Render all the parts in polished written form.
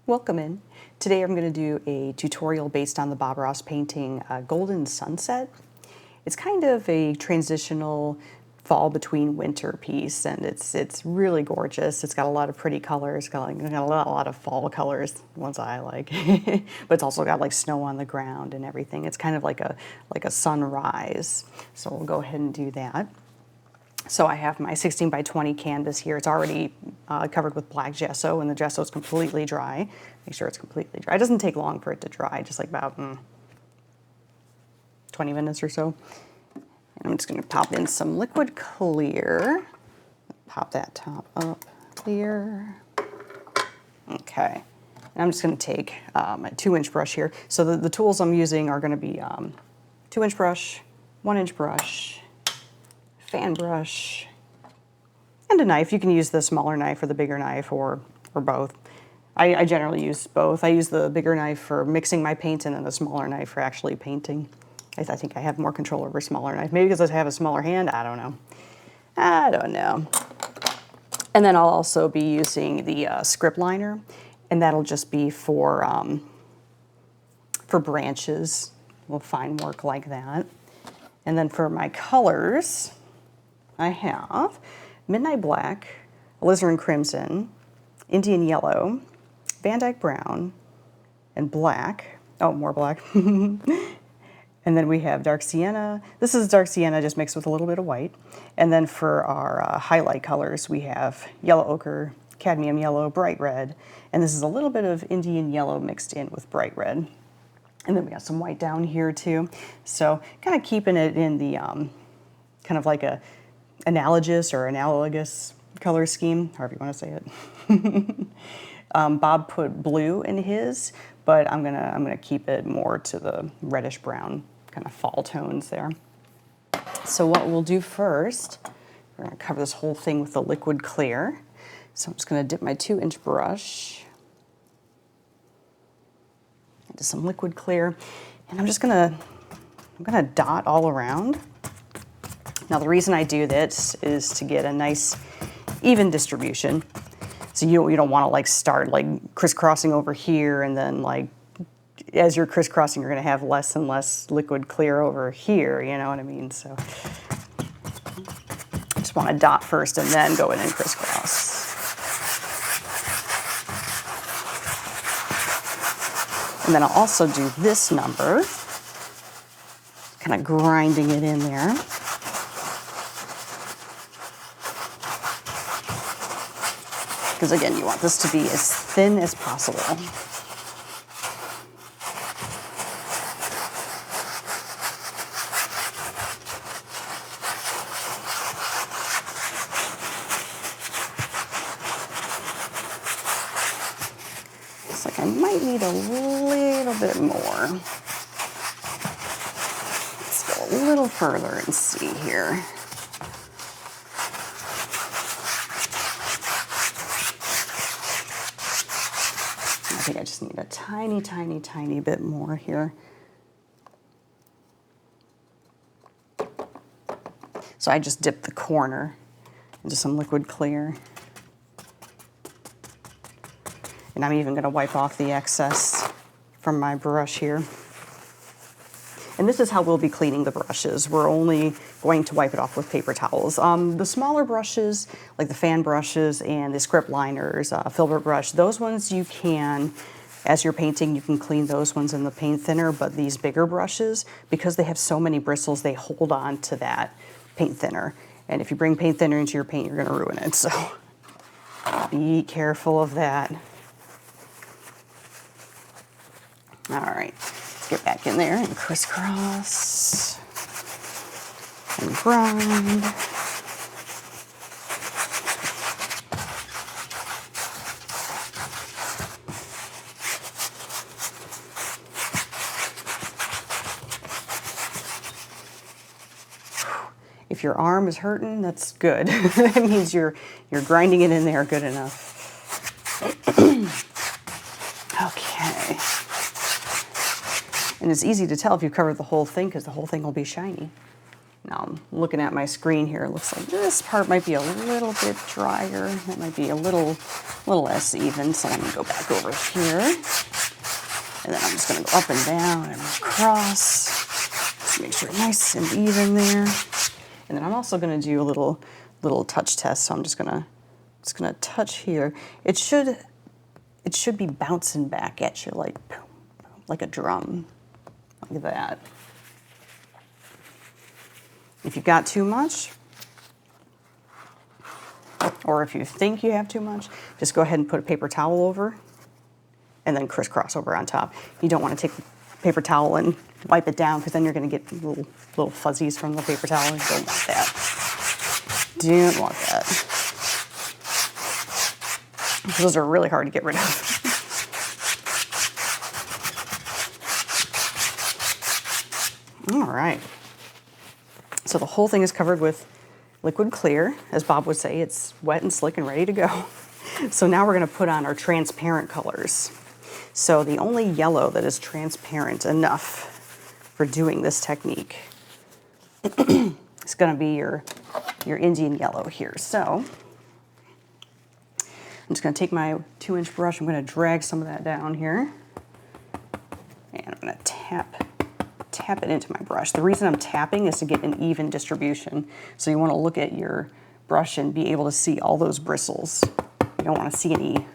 Welcome in. Today I'm going to do a tutorial based on the Bob Ross painting Golden Sunset. It's kind of a transitional fall between winter piece, and it's really gorgeous. It's got a lot of pretty colors, got a lot of fall colors, ones I like, but it's also got like snow on the ground and everything. It's kind of like a sunrise. So we'll go ahead and do that. So I have my 16 by 20 canvas here. It's already covered with black gesso, and the gesso is completely dry. Make sure it's completely dry. It doesn't take long for it to dry, just like about 20 minutes or so. And I'm just going to pop in some liquid clear. Pop that top up, clear. Okay. And I'm just going to take a 2-inch brush here. So the tools I'm using are going to be 2-inch brush, 1-inch brush, fan brush, and a knife. You can use the smaller knife or the bigger knife, or both. I generally use both. I use the bigger knife for mixing my paint, and then the smaller knife for actually painting. I think I have more control over a smaller knife. Maybe because I have a smaller hand, I don't know. I don't know. And then I'll also be using the script liner, and that'll just be for branches. We'll find work like that. And then for my colors, I have Midnight Black, Alizarin Crimson, Indian Yellow, Van Dyke Brown, and Black. Oh, more black. And then we have Dark Sienna. This is Dark Sienna just mixed with a little bit of white. And then for our highlight colors, we have Yellow Ochre, Cadmium Yellow, Bright Red. And this is a little bit of Indian Yellow mixed in with Bright Red. And then we got some white down here too. So kind of keeping it in the kind of like a analogous or analogous color scheme, however you want to say it. Bob put blue in his, but I'm gonna keep it more to the reddish brown kind of fall tones there. So what we'll do first, we're gonna cover this whole thing with the liquid clear. So I'm just gonna dip my 2-inch brush into some liquid clear, and I'm gonna dot all around. Now the reason I do this is to get a nice even distribution. So you don't want to like start like crisscrossing over here, and then like as you're crisscrossing, you're going to have less and less liquid clear over here, you know what I mean? So just want to dot first and then go in and crisscross. And then I'll also do this number, kind of grinding it in there. Because again, you want this to be as thin as possible. Looks like I might need a little bit more. Let's go a little further and see here. I think I just need a tiny, tiny, tiny bit more here. So I just dipped the corner into some liquid clear. And I'm even going to wipe off the excess from my brush here. And this is how we'll be cleaning the brushes. We're only going to wipe it off with paper towels. The smaller brushes, like the fan brushes and the script liners, filbert brush, those ones you can, as you're painting, you can clean those ones in the paint thinner, but these bigger brushes, because they have so many bristles, they hold on to that paint thinner. And if you bring paint thinner into your paint, you're gonna ruin it. So be careful of that. All right. Get back in there and crisscross and grind. If your arm is hurting, that's good. That means you're grinding it in there good enough. Okay. And it's easy to tell if you've covered the whole thing because the whole thing will be shiny. Now I'm looking at my screen here. It looks like this part might be a little bit drier. It might be a little less even. So let me go back over here. And then I'm just going to go up and down and across. Just make sure it's nice and even there. And then I'm also going to do a little touch test. So I'm just going to touch here. It should be bouncing back at you like a drum, like that. If you've got too much, or if you think you have too much, just go ahead and put a paper towel over and then crisscross over on top. You don't want to take the paper towel and wipe it down because then you're going to get little fuzzies from the paper towel. You don't want that. Don't want that. Those are really hard to get rid of. All right. So the whole thing is covered with liquid clear. As Bob would say, it's wet and slick and ready to go. So now we're going to put on our transparent colors. So the only yellow that is transparent enough for doing this technique is going to be your Indian yellow here. So I'm just going to take my 2-inch brush. I'm going to drag some of that down here. And I'm going to tap it into my brush. The reason I'm tapping is to get an even distribution. So you want to look at your brush and be able to see all those bristles. You don't want to see any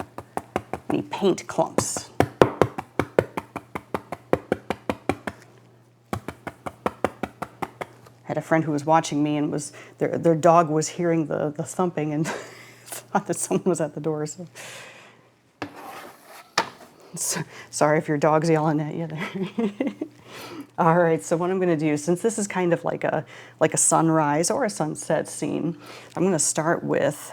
paint clumps. I had a friend who was watching me and their dog was hearing the thumping and thought that someone was at the door. So sorry if your dog's yelling at you there. All right, so what I'm going to do, since this is kind of like a sunrise or a sunset scene, I'm going to start with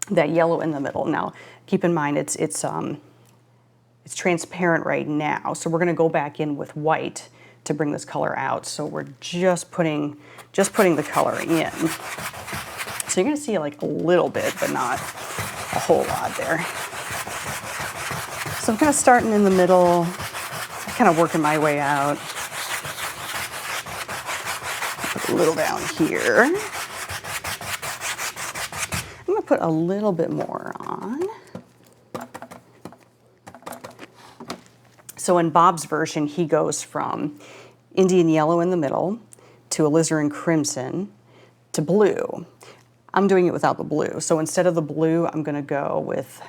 that yellow in the middle. Now, keep in mind it's transparent right now, so we're going to go back in with white to bring this color out. So we're just putting the color in. So you're going to see like a little bit, but not a whole lot there. So I'm kind of starting in the middle, kind of working my way out. Put a little down here. I'm going to put a little bit more on. So in Bob's version, he goes from Indian yellow in the middle to alizarin crimson to blue. I'm doing it without the blue. So instead of the blue, I'm going to go with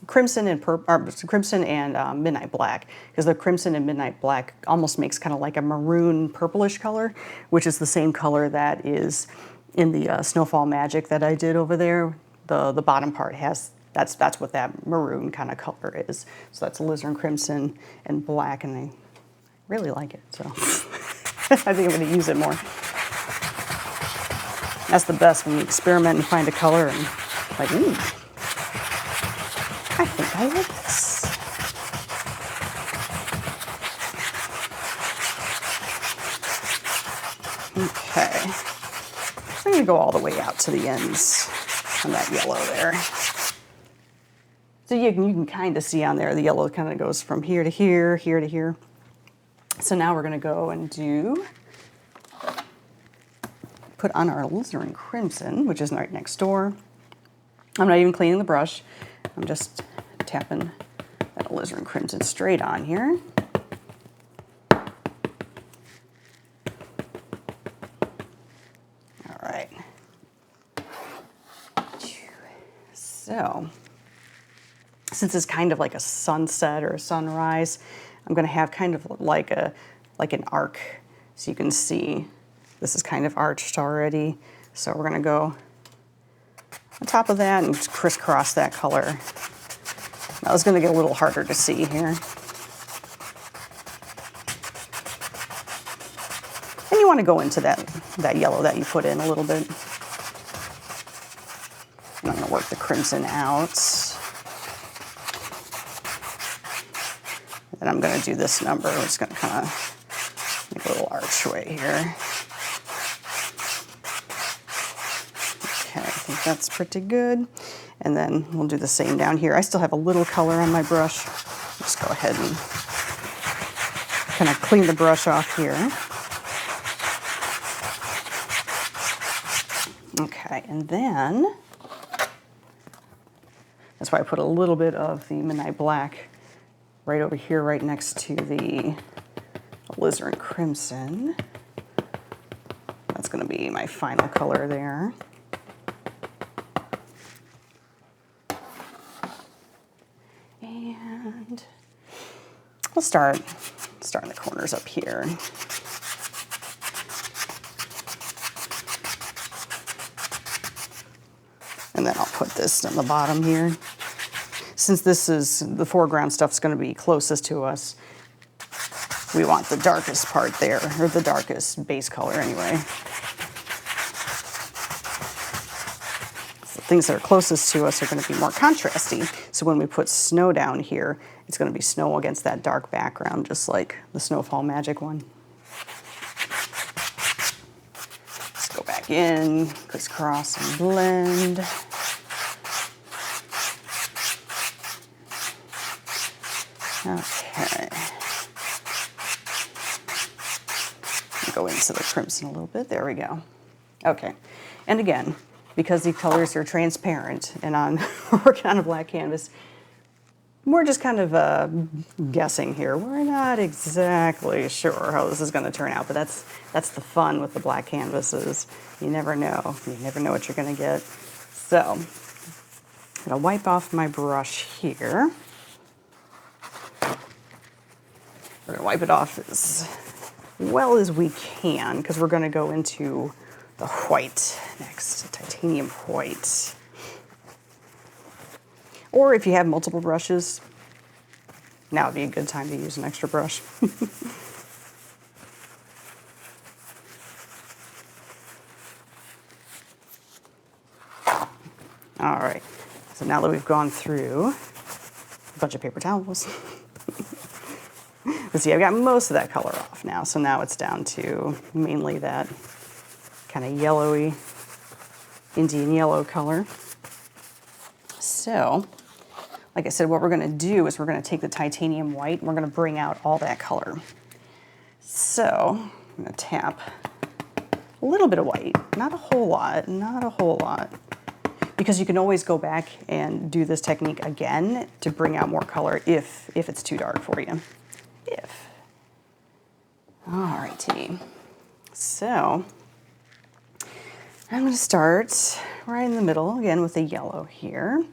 crimson and midnight black, because the crimson and midnight black almost makes kind of like a maroon purplish color, which is the same color that is in the Snowfall Magic that I did over there. The bottom part has, that's what that maroon kind of color is. So that's alizarin crimson and black, and I really like it, so I think I'm going to use it more. That's the best, when you experiment and find a color and like, ooh, I think I like this. Okay, so I'm going to go all the way out to the ends on that yellow there. So you can kind of see on there, the yellow kind of goes from here to here, here to here. So now we're going to go and put on our alizarin crimson, which is right next door. I'm not even cleaning the brush. I'm just tapping that alizarin crimson straight on here. All right. So, since it's kind of like a sunset or a sunrise, I'm going to have kind of like an arc, so you can see this is kind of arched already. So we're going to go on top of that and just crisscross that color. Now it's going to get a little harder to see here. And you want to go into that yellow that you put in a little bit. And I'm going to work the crimson out. And I'm going to do this number. I'm just going to kind of make a little archway here. Okay, I think that's pretty good. And then we'll do the same down here. I still have a little color on my brush. Just go ahead and kind of clean the brush off here. Okay, and then that's why I put a little bit of the Midnight Black right over here, right next to the Alizarin Crimson. That's going to be my final color there. And we'll start in the corners up here. And then I'll put this on the bottom here. Since this is, the foreground stuff's going to be closest to us, we want the darkest part there, or the darkest base color anyway. So things that are closest to us are going to be more contrasty. So when we put snow down here, it's going to be snow against that dark background, just like the Snowfall Magic one. Let's go back in, crisscross and blend. Okay. Go into the crimson a little bit. There we go. Okay. And again, because these colors are transparent and we're working on a black canvas, we're just kind of guessing here. We're not exactly sure how this is going to turn out, but that's the fun with the black canvases. You never know. You never know what you're going to get. So I'm going to wipe off my brush here. We're going to wipe it off as well as we can because we're going to go into the white next, titanium white. Or if you have multiple brushes, now would be a good time to use an extra brush. All right, so now that we've gone through a bunch of paper towels, let's see, I've got most of that color off now, so now it's down to mainly that kind of yellowy, Indian yellow color. So, like I said, what we're going to do is we're going to take the titanium white and we're going to bring out all that color. So, I'm going to tap a little bit of white, not a whole lot, not a whole lot, because you can always go back and do this technique again to bring out more color if it's too dark for you. Alrighty, so I'm going to start right in the middle again with the yellow here,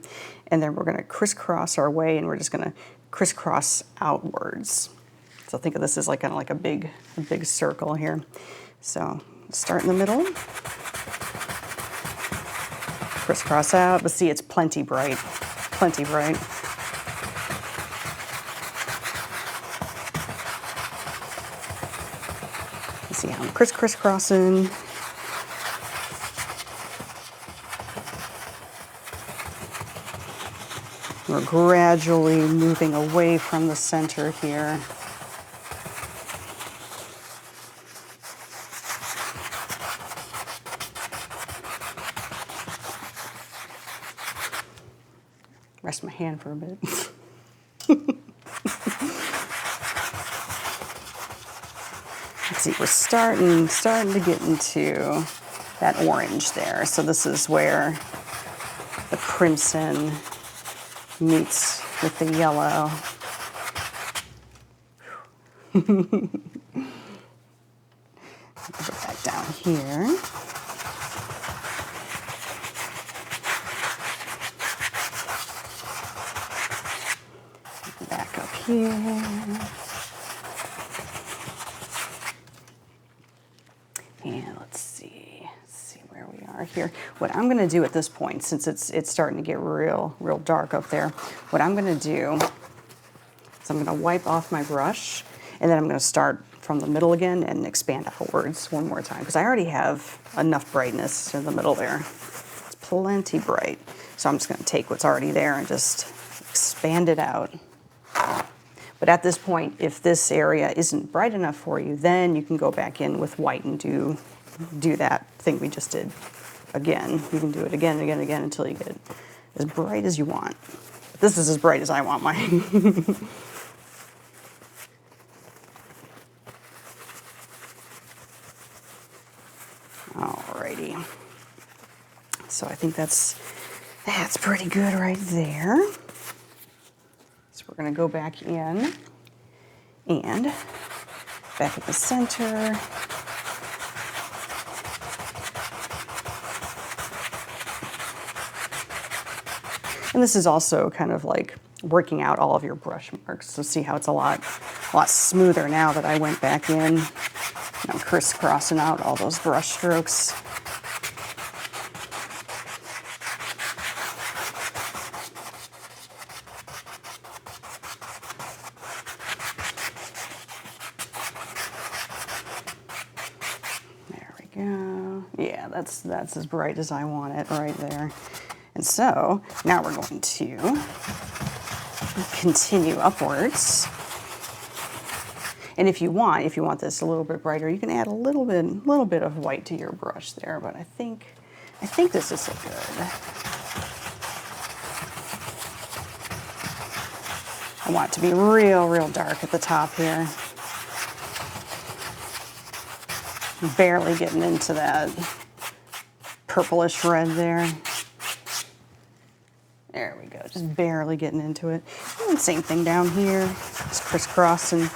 and then we're going to crisscross our way, and we're just going to crisscross outwards. So think of this as like kind of like a big circle here. So start in the middle, crisscross out, but see it's plenty bright, plenty bright. See how I'm crisscrossing. We're gradually moving away from the center here. Rest my hand for a bit. Let's see, we're starting to get into that orange there. So this is where the crimson meets with the yellow. Go back down here. Back up here. And let's see where we are here. What I'm going to do at this point, since it's starting to get real dark up there, what I'm going to do is I'm going to wipe off my brush, and then I'm going to start from the middle again and expand outwards one more time, because I already have enough brightness in the middle there. It's plenty bright. So I'm just going to take what's already there and just expand it out. But at this point, if this area isn't bright enough for you, then you can go back in with white and do that thing we just did again. You can do it again and again and again until you get as bright as you want. But this is as bright as I want mine. Alrighty. So I think that's pretty good right there. So we're gonna go back in and back at the center. And this is also kind of like working out all of your brush marks. So see how it's a lot smoother now that I went back in. And I'm crisscrossing out all those brush strokes. There we go. Yeah, that's as bright as I want it right there. And so now we're going to continue upwards. And if you want this a little bit brighter, you can add a little bit of white to your brush there. But I think this is good. I want it to be real dark at the top here. Barely getting into that purplish red there. There we go, just barely getting into it. And same thing down here, just crisscross and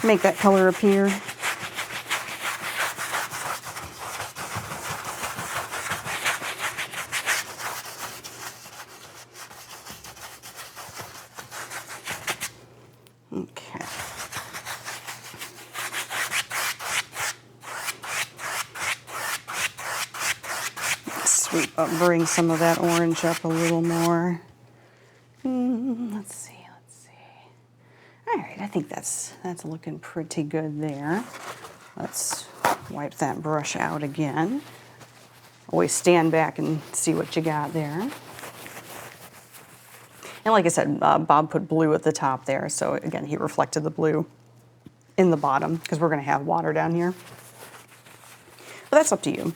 make that color appear. Okay. Sweep up, bring some of that orange up a little more. Let's see. All right, I think that's looking pretty good there. Let's wipe that brush out again. Always stand back and see what you got there. And like I said, Bob put blue at the top there, so again, he reflected the blue in the bottom because we're going to have water down here. But that's up to you.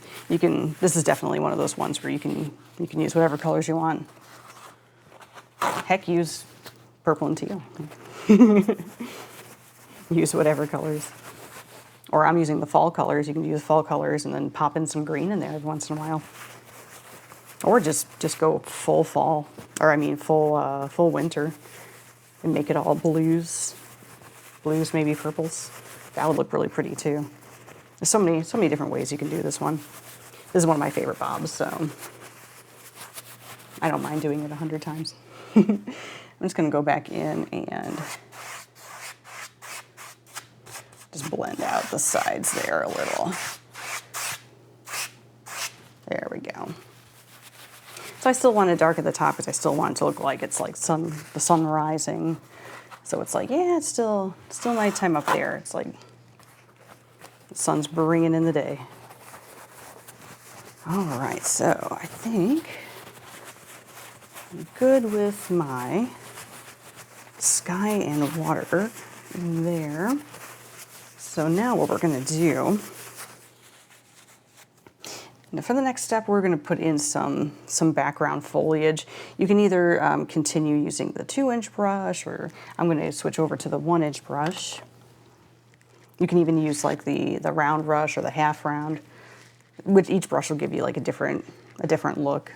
This is definitely one of those ones where you can use whatever colors you want. Heck, use purple and teal. Use whatever colors. Or I'm using the fall colors. You can use fall colors and then pop in some green in there every once in a while. Or just go full fall, or I mean full winter, and make it all blues, maybe purples. That would look really pretty too. There's so many different ways you can do this one. This is one of my favorite Bobs, so I don't mind doing it 100 times. I'm just going to go back in and just blend out the sides there a little. There we go. So I still want it dark at the top because I still want it to look like it's like the sun rising. So it's like, yeah, it's still nighttime up there. It's like the sun's bringing in the day. All right, so I think I'm good with my sky and water there. So now what we're going to do, now for the next step, we're going to put in some background foliage. You can either continue using the 2-inch brush, or I'm going to switch over to the 1-inch brush. You can even use like the round brush or the half round, which each brush will give you like a different look.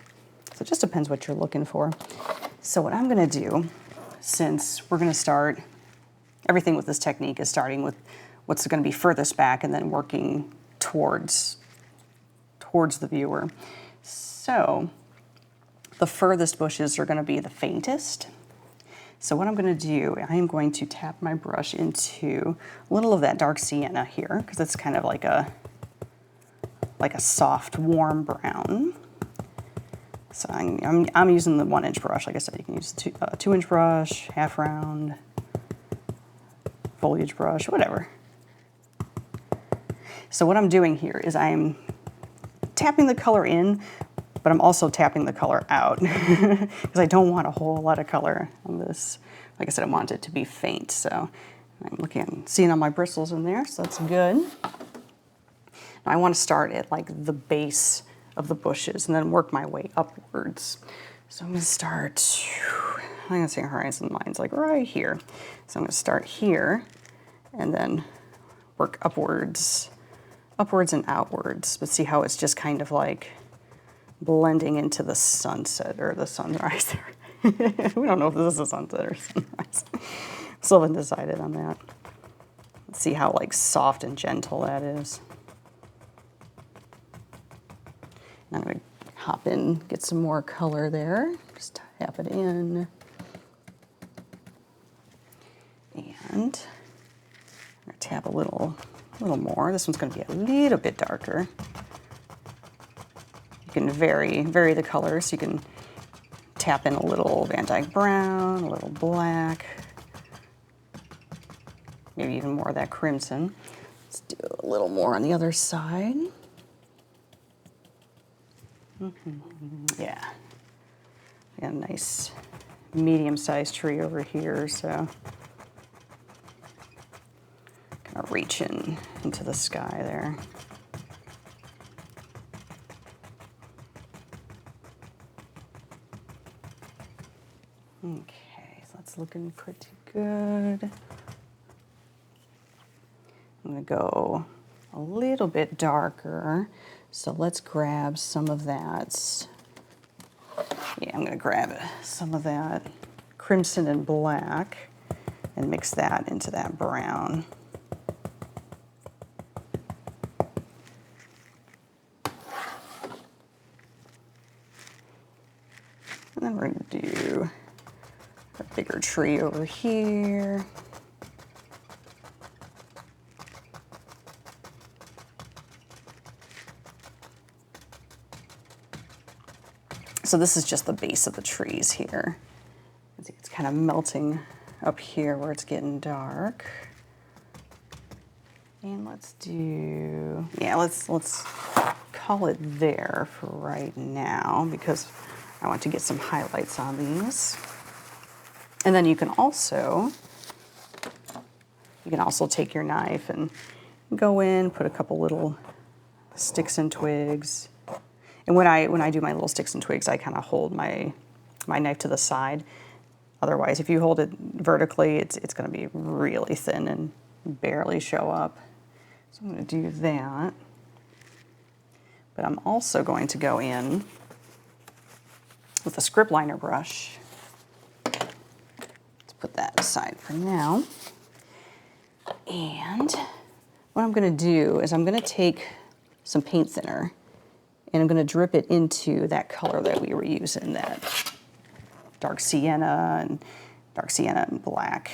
So it just depends what you're looking for. So what I'm going to do, since we're going to start, everything with this technique is starting with what's going to be furthest back and then working towards the viewer. So the furthest bushes are going to be the faintest. So what I'm going to do, I am going to tap my brush into a little of that dark sienna here, because it's kind of like a soft, warm brown. So I'm using the 1-inch brush. Like I said, you can use the 2-inch brush, half round, foliage brush, whatever. So what I'm doing here is I'm tapping the color in, but I'm also tapping the color out because I don't want a whole lot of color on this. Like I said, I want it to be faint. So I'm seeing all my bristles in there, so that's good. Now I want to start at like the base of the bushes and then work my way upwards. So I'm going to start, I'm going to say horizon lines like right here. So I'm going to start here and then work upwards and outwards, but see how it's just kind of like blending into the sunset or the sunrise there. We don't know if this is a sunset or sunrise. Still haven't decided on that. Let's see how like soft and gentle that is. I'm going to hop in, get some more color there. Just tap it in. And I'm going to tap a little more. This one's going to be a little bit darker. You can vary the colors. You can tap in a little Van Dyke brown, a little black, maybe even more of that crimson. Let's do a little more on the other side. Yeah. Got a nice medium-sized tree over here, so kind of reaching into the sky there. Okay, so that's looking pretty good. I'm going to go a little bit darker. So let's grab some of that. Yeah, I'm going to grab some of that crimson and black and mix that into that brown. And then we're going to do a bigger tree over here. So this is just the base of the trees here. It's kind of melting up here where it's getting dark. And let's do, yeah, let's call it there for right now because I want to get some highlights on these. And then you can also take your knife and go in, put a couple little sticks and twigs. And when I do my little sticks and twigs, I kind of hold my knife to the side. Otherwise, if you hold it vertically, it's going to be really thin and barely show up. So I'm going to do that. But I'm also going to go in with a script liner brush. Let's put that aside for now. And what I'm going to do is I'm going to take some paint thinner and I'm going to drip it into that color that we were using, that dark sienna and black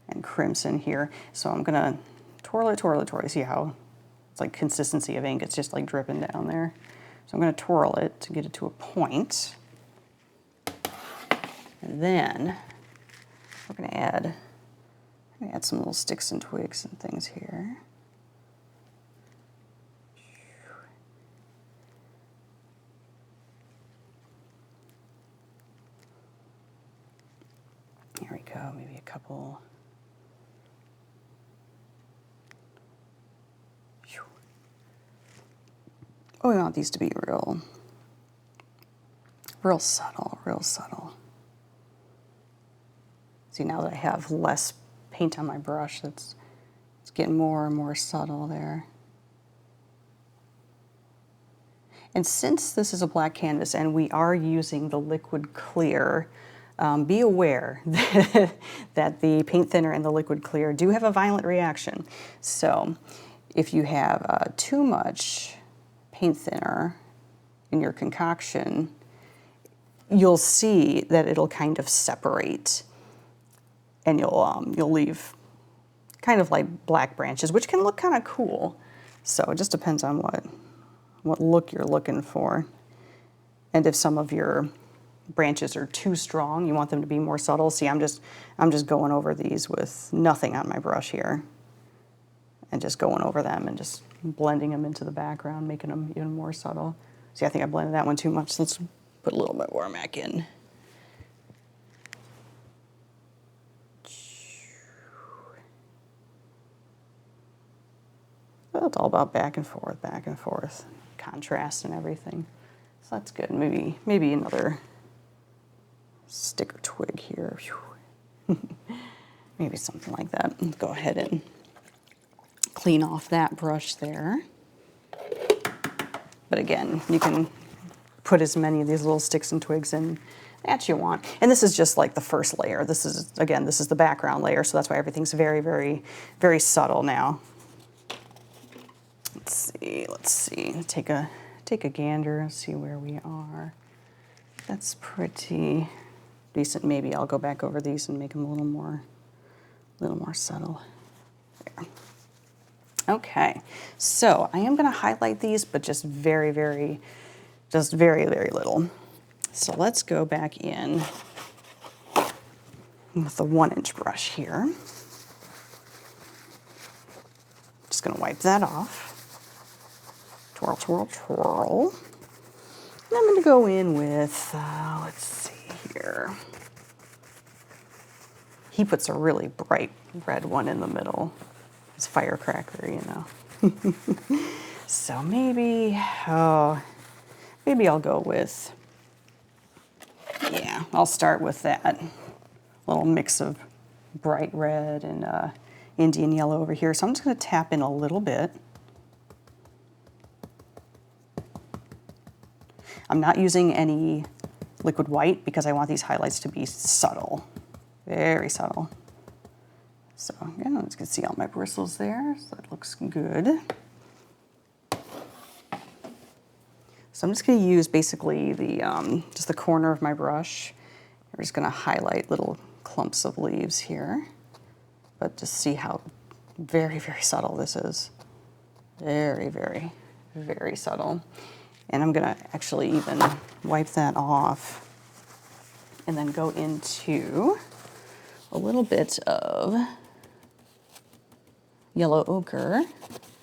and crimson here. So I'm going to twirl it. See how it's like consistency of ink. It's just like dripping down there. So I'm going to twirl it to get it to a point. And then we're going to add some little sticks and twigs and things here. Here we go, maybe a couple. Oh, we want these to be real subtle. See, now that I have less paint on my brush, it's getting more and more subtle there. And since this is a black canvas and we are using the liquid clear, be aware that the paint thinner and the liquid clear do have a violent reaction. So if you have too much paint thinner in your concoction, you'll see that it'll kind of separate, and you'll leave kind of like black branches, which can look kind of cool. So it just depends on what look you're looking for. And if some of your branches are too strong, you want them to be more subtle. See, I'm just going over these with nothing on my brush here, and just going over them and just blending them into the background, making them even more subtle. See, I think I blended that one too much. Let's put a little bit more back in. Well, it's all about back and forth, contrast and everything. So that's good. Maybe another stick or twig here. Maybe something like that. Let's go ahead and clean off that brush there. But again, you can put as many of these little sticks and twigs in that you want. And this is just like the first layer. This is, again, this is the background layer, so that's why everything's very, very, very subtle now. Let's see, take a gander and see where we are. That's pretty decent. Maybe I'll go back over these and make them a little more subtle. There. Okay, so I am going to highlight these, but just very, very little. So let's go back in with the 1-inch brush here. Just going to wipe that off. Twirl, twirl, twirl. And I'm going to go in with, let's see here. He puts a really bright red one in the middle. It's firecracker, you know. So maybe I'll go with, yeah, I'll start with that little mix of bright red and Indian yellow over here. So I'm just going to tap in a little bit. I'm not using any liquid white because I want these highlights to be subtle, very subtle. So yeah, you can see all my bristles there, so that looks good. So I'm just going to use basically the just the corner of my brush. We're just going to highlight little clumps of leaves here, but just see how very, very subtle this is. Very, very, very subtle. And I'm going to actually even wipe that off and then go into a little bit of yellow ochre.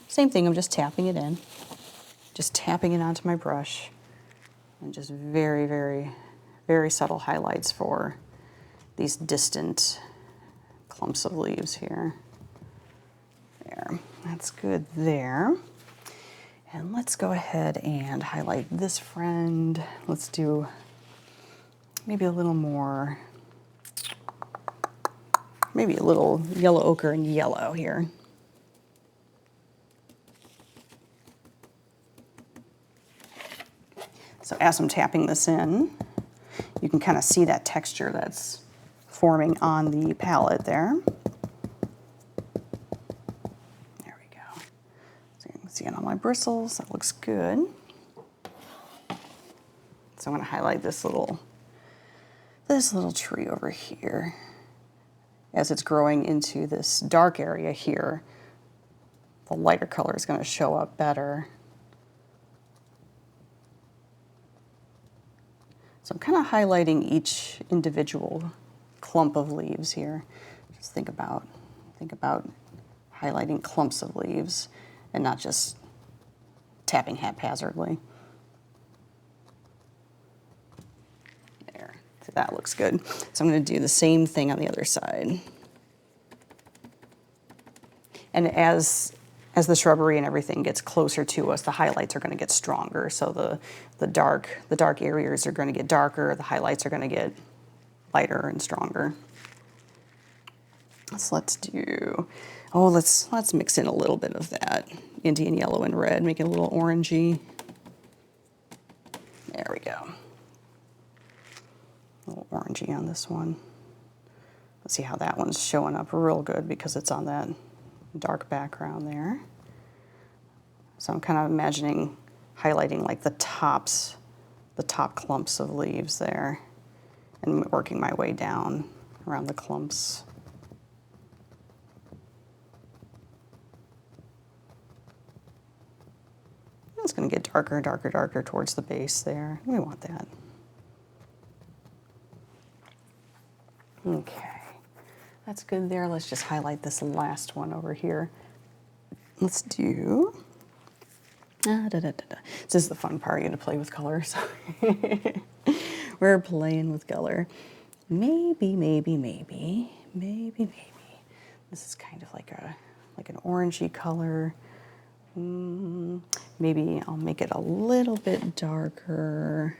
Same thing, I'm just tapping it in. Just tapping it onto my brush. And just very, very, very subtle highlights for these distant clumps of leaves here. There, that's good there. And let's go ahead and highlight this friend. Let's do maybe a little more, maybe a little yellow ochre and yellow here. So as I'm tapping this in, you can kind of see that texture that's forming on the palette there. See it on my bristles, that looks good. So I'm going to highlight this little tree over here. As it's growing into this dark area here, the lighter color is going to show up better. So I'm kind of highlighting each individual clump of leaves here. Just think about highlighting clumps of leaves and not just tapping haphazardly. There, so that looks good. So I'm going to do the same thing on the other side. And as the shrubbery and everything gets closer to us, the highlights are going to get stronger. So the dark areas are going to get darker, the highlights are going to get lighter and stronger. So let's mix in a little bit of that Indian yellow and red, make it a little orangey. There we go. A little orangey on this one. Let's see how that one's showing up real good because it's on that dark background there. So I'm kind of imagining highlighting like the top clumps of leaves there and working my way down around the clumps. It's going to get darker and darker, darker towards the base there. We want that. Okay, that's good there. Let's just highlight this last one over here. Let's do, This is the fun part, you get to play with colors. We're playing with color. Maybe. This is kind of like an orangey color. Maybe I'll make it a little bit darker.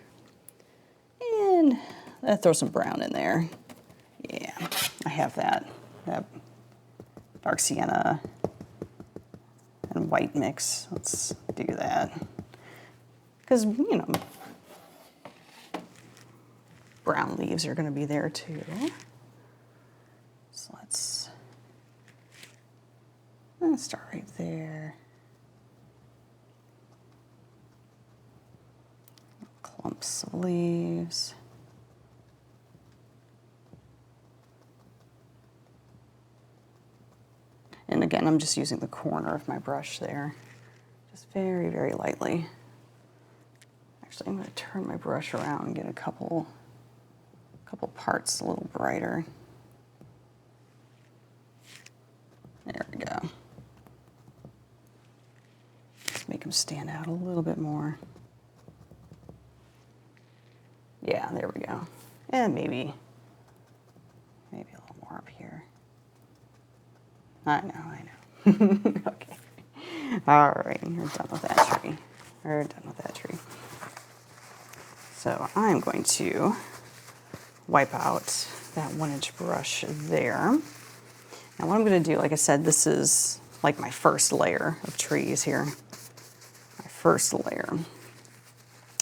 And throw some brown in there. Yeah, I have that dark sienna and white mix. Let's do that. Because, brown leaves are going to be there too. So let's start right there. Clumps of leaves. And again, I'm just using the corner of my brush there, just very, very lightly. Actually, I'm going to turn my brush around and get a couple parts a little brighter. There we go. Just make them stand out a little bit more. Yeah, there we go. And maybe a little more up here. I know. Okay. All right, we're done with that tree. We're done with that tree. So I'm going to wipe out that 1-inch brush there. Now what I'm going to do, like I said, this is like my first layer of trees here. My first layer.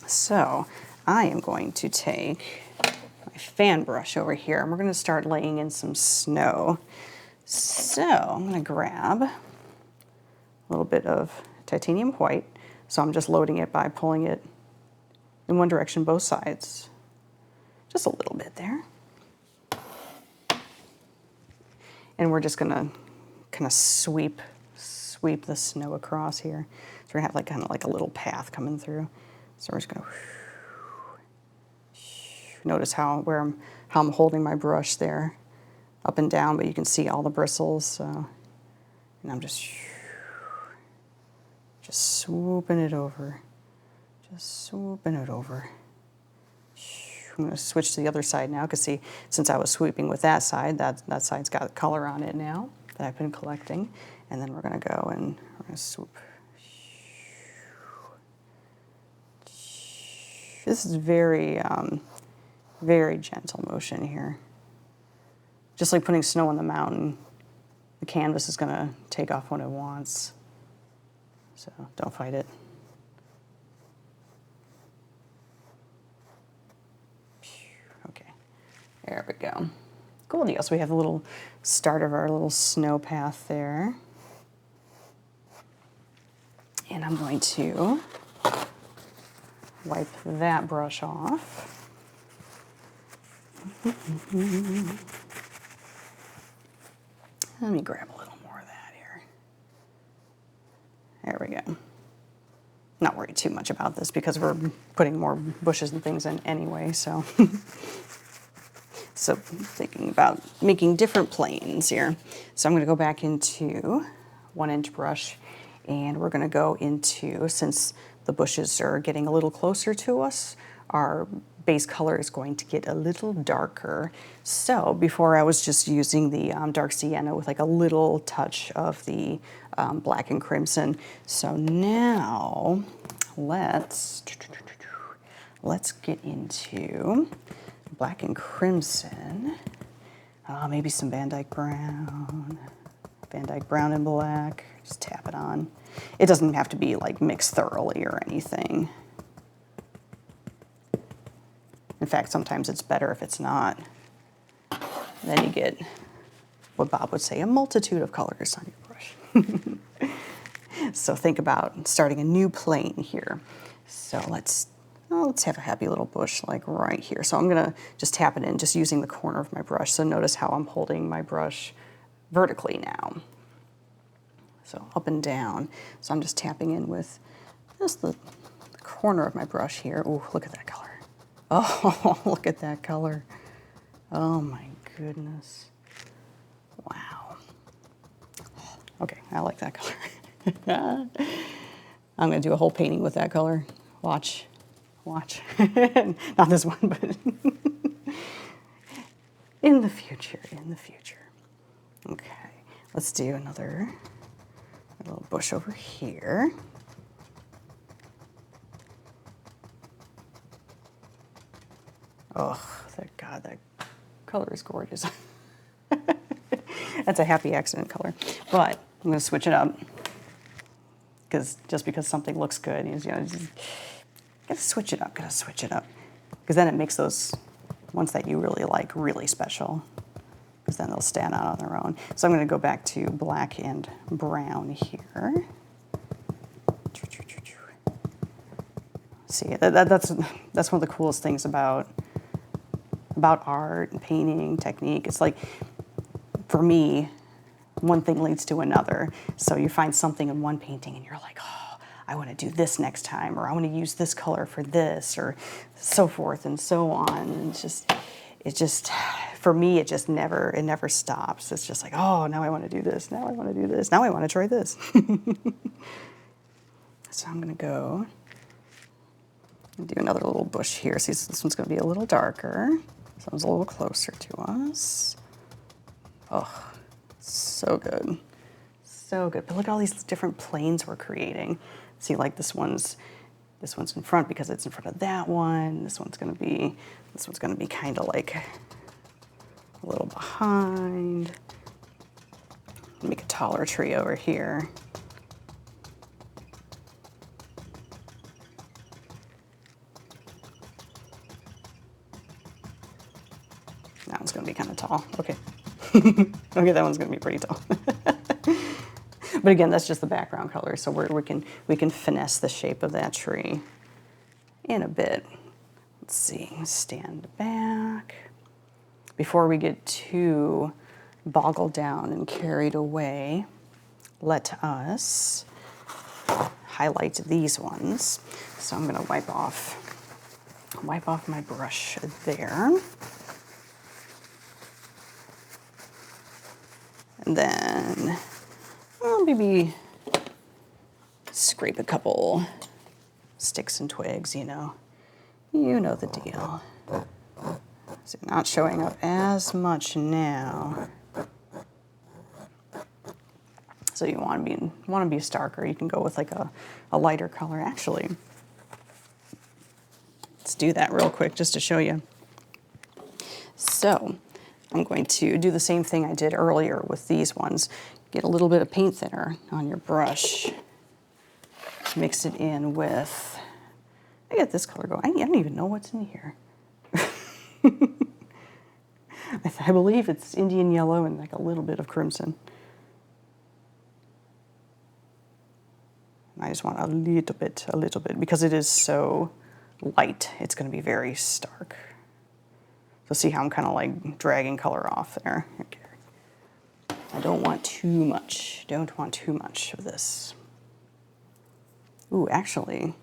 So I am going to take my fan brush over here and we're going to start laying in some snow. So I'm going to grab a little bit of titanium white. So I'm just loading it by pulling it in one direction, both sides. Just a little bit there. And we're just going to kind of sweep the snow across here. So we're going to have kind of like a little path coming through. So we're just going to notice how I'm holding my brush there, up and down, but you can see all the bristles. So, and I'm just swooping it over. Just swooping it over. I'm going to switch to the other side now because see, since I was sweeping with that side, that side's got color on it now that I've been collecting. And then we're going to go and we're going to swoop. This is very, very gentle motion here. Just like putting snow on the mountain, the canvas is going to take off when it wants. So don't fight it. Okay, there we go. Cool deal. So we have a little start of our little snow path there. And I'm going to wipe that brush off. Let me grab a little more of that here. There we go. Not worried too much about this because we're putting more bushes and things in anyway, so. So thinking about making different planes here. So I'm going to go back into 1-inch brush and we're going to go into, since the bushes are getting a little closer to us, our base color is going to get a little darker. So before I was just using the dark sienna with like a little touch of the black and crimson. So now let's get into black and crimson. Maybe some Van Dyke Brown. Van Dyke Brown and black. Just tap it on. It doesn't have to be like mixed thoroughly or anything. In fact, sometimes it's better if it's not. Then you get what Bob would say, a multitude of colors on your brush. So think about starting a new plane here. So let's have a happy little bush like right here. So I'm gonna just tap it in, just using the corner of my brush. So notice how I'm holding my brush vertically now. So up and down. So I'm just tapping in with just the corner of my brush here. Ooh, look at that color. Oh, look at that color. Oh my goodness. Wow. Okay, I like that color. I'm gonna do a whole painting with that color. Watch. Not this one, but in the future. Okay, let's do another little bush over here. Oh, thank God, that color is gorgeous. That's a happy accident color. But I'm gonna switch it up because something looks good, you know, just gotta switch it up. Because then it makes those ones that you really like, really special, because then they'll stand out on their own. So I'm going to go back to black and brown here. See, that's one of the coolest things about art and painting technique. It's like, for me, one thing leads to another. So you find something in one painting and you're like, oh, I want to do this next time, or I want to use this color for this, or so forth and so on. And for me, it never stops. It's just like, oh, now I want to do this. Now I want to do this. Now I want to try this. So I'm going to go and do another little bush here. See, this one's going to be a little darker. This one's a little closer to us. Oh, so good. So good. But look at all these different planes we're creating. See, like this one's in front because it's in front of that one. This one's going to be kind of like a little behind. Make a taller tree over here. That one's going to be kind of tall. Okay. Okay, that one's going to be pretty tall. But again, that's just the background color, so we can finesse the shape of that tree in a bit. Let's see, stand back. Before we get too boggled down and carried away, let us highlight these ones. So I'm going to wipe off my brush there. And then maybe scrape a couple sticks and twigs, you know the deal. So not showing up as much now. So you want to be starker. You can go with like a lighter color. Actually, let's do that real quick just to show you. So I'm going to do the same thing I did earlier with these ones. Get a little bit of paint thinner on your brush. Mix it in with, I get this color going. I don't even know what's in here. I believe it's Indian yellow and like a little bit of crimson. I just want a little bit, because it is so light, it's going to be very stark. So see how I'm kind of like dragging color off there. Okay. I don't want too much. Don't want too much of this. Ooh, actually,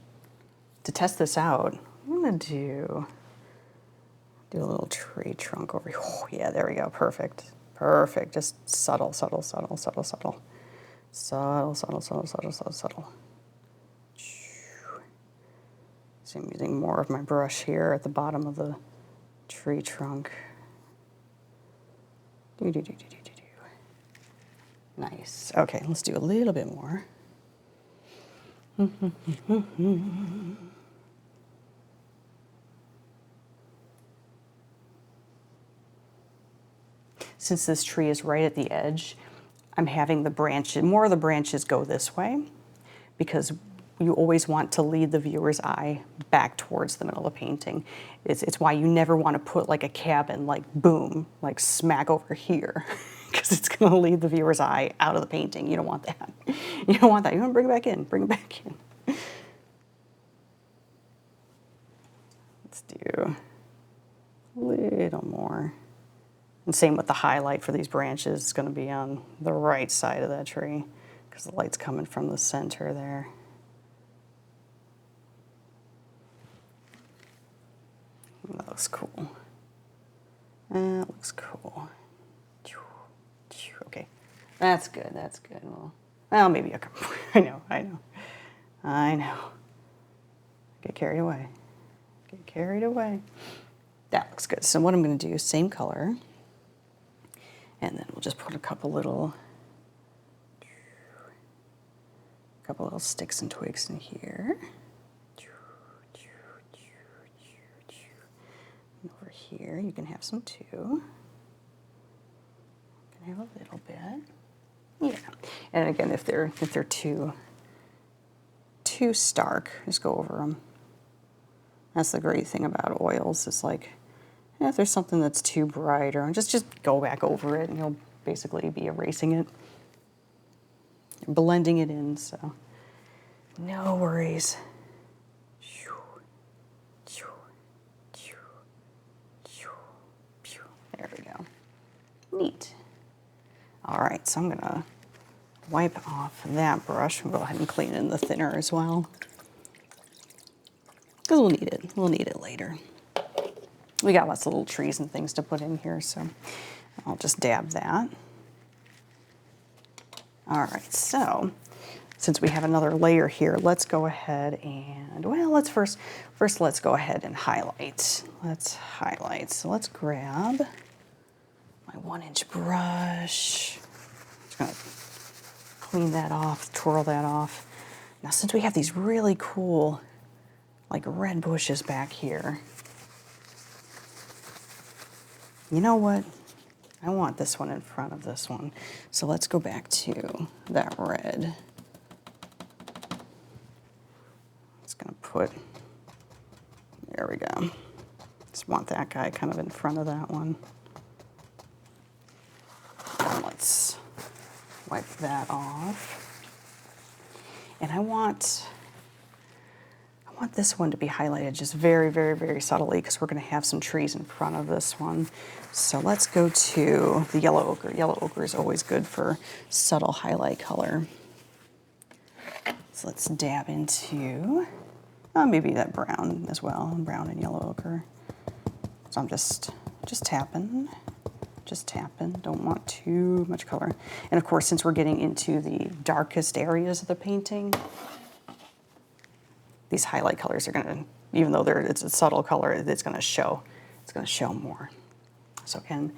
to test this out, I'm going to do a little tree trunk over here. Oh, yeah, there we go. Perfect. Perfect. Just subtle, subtle, subtle, subtle, subtle. Subtle, subtle, subtle, subtle, subtle, subtle. So I'm using more of my brush here at the bottom of the tree trunk. Nice. Okay, let's do a little bit more. Since this tree is right at the edge, I'm having more of the branches go this way, because you always want to lead the viewer's eye back towards the middle of the painting. It's why you never want to put like a cabin, like boom, like smack over here, because it's going to lead the viewer's eye out of the painting. You don't want that. You don't want that. You want to bring it back in. Bring it back in. Let's do a little more. And same with the highlight for these branches. It's going to be on the right side of that tree, because the light's coming from the center there. That looks cool. That looks cool. Okay, that's good. That's good. Well, maybe a couple. I know. Get carried away. Get carried away. That looks good. So what I'm going to do, same color, and then we'll just put a couple little sticks and twigs in here. Over here, you can have some too. You can have a little bit. Yeah. And again, if they're too stark, just go over them. That's the great thing about oils. It's like, if there's something that's too bright, or just go back over it and you'll basically be erasing it, blending it in, so no worries. There we go. Neat. All right, so I'm gonna wipe off that brush and go ahead and clean in the thinner as well, because we'll need it. We'll need it later. We got lots of little trees and things to put in here, so I'll just dab that. All right, so since we have another layer here, let's go ahead and, well, let's first let's go ahead and highlight. Let's highlight. So let's grab my 1-inch brush. Just gonna clean that off, twirl that off. Now, since we have these really cool, like red bushes back here, you know what? I want this one in front of this one. So let's go back to that red. Just gonna put, there we go. Just want that guy kind of in front of that one. And let's wipe that off. And I want this one to be highlighted just very, very, very subtly, because we're going to have some trees in front of this one. So let's go to the yellow ochre. Yellow ochre is always good for subtle highlight color. So let's dab into maybe that brown as well, brown and yellow ochre. So I'm just tapping. Just tapping, don't want too much color. And of course, since we're getting into the darkest areas of the painting, these highlight colors are gonna, even though it's a subtle color, it's gonna show more. So again,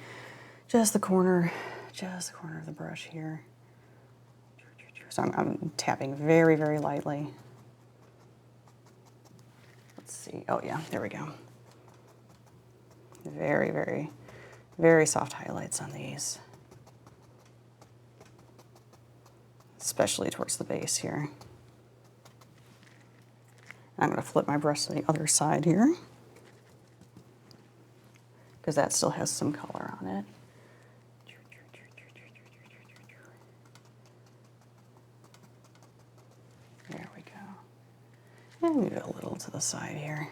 just the corner of the brush here. So I'm tapping very, very lightly. Let's see, oh yeah, there we go. Very, very, very soft highlights on these, especially towards the base here. I'm going to flip my brush to the other side here, because that still has some color on it. There we go. And move it a little to the side here.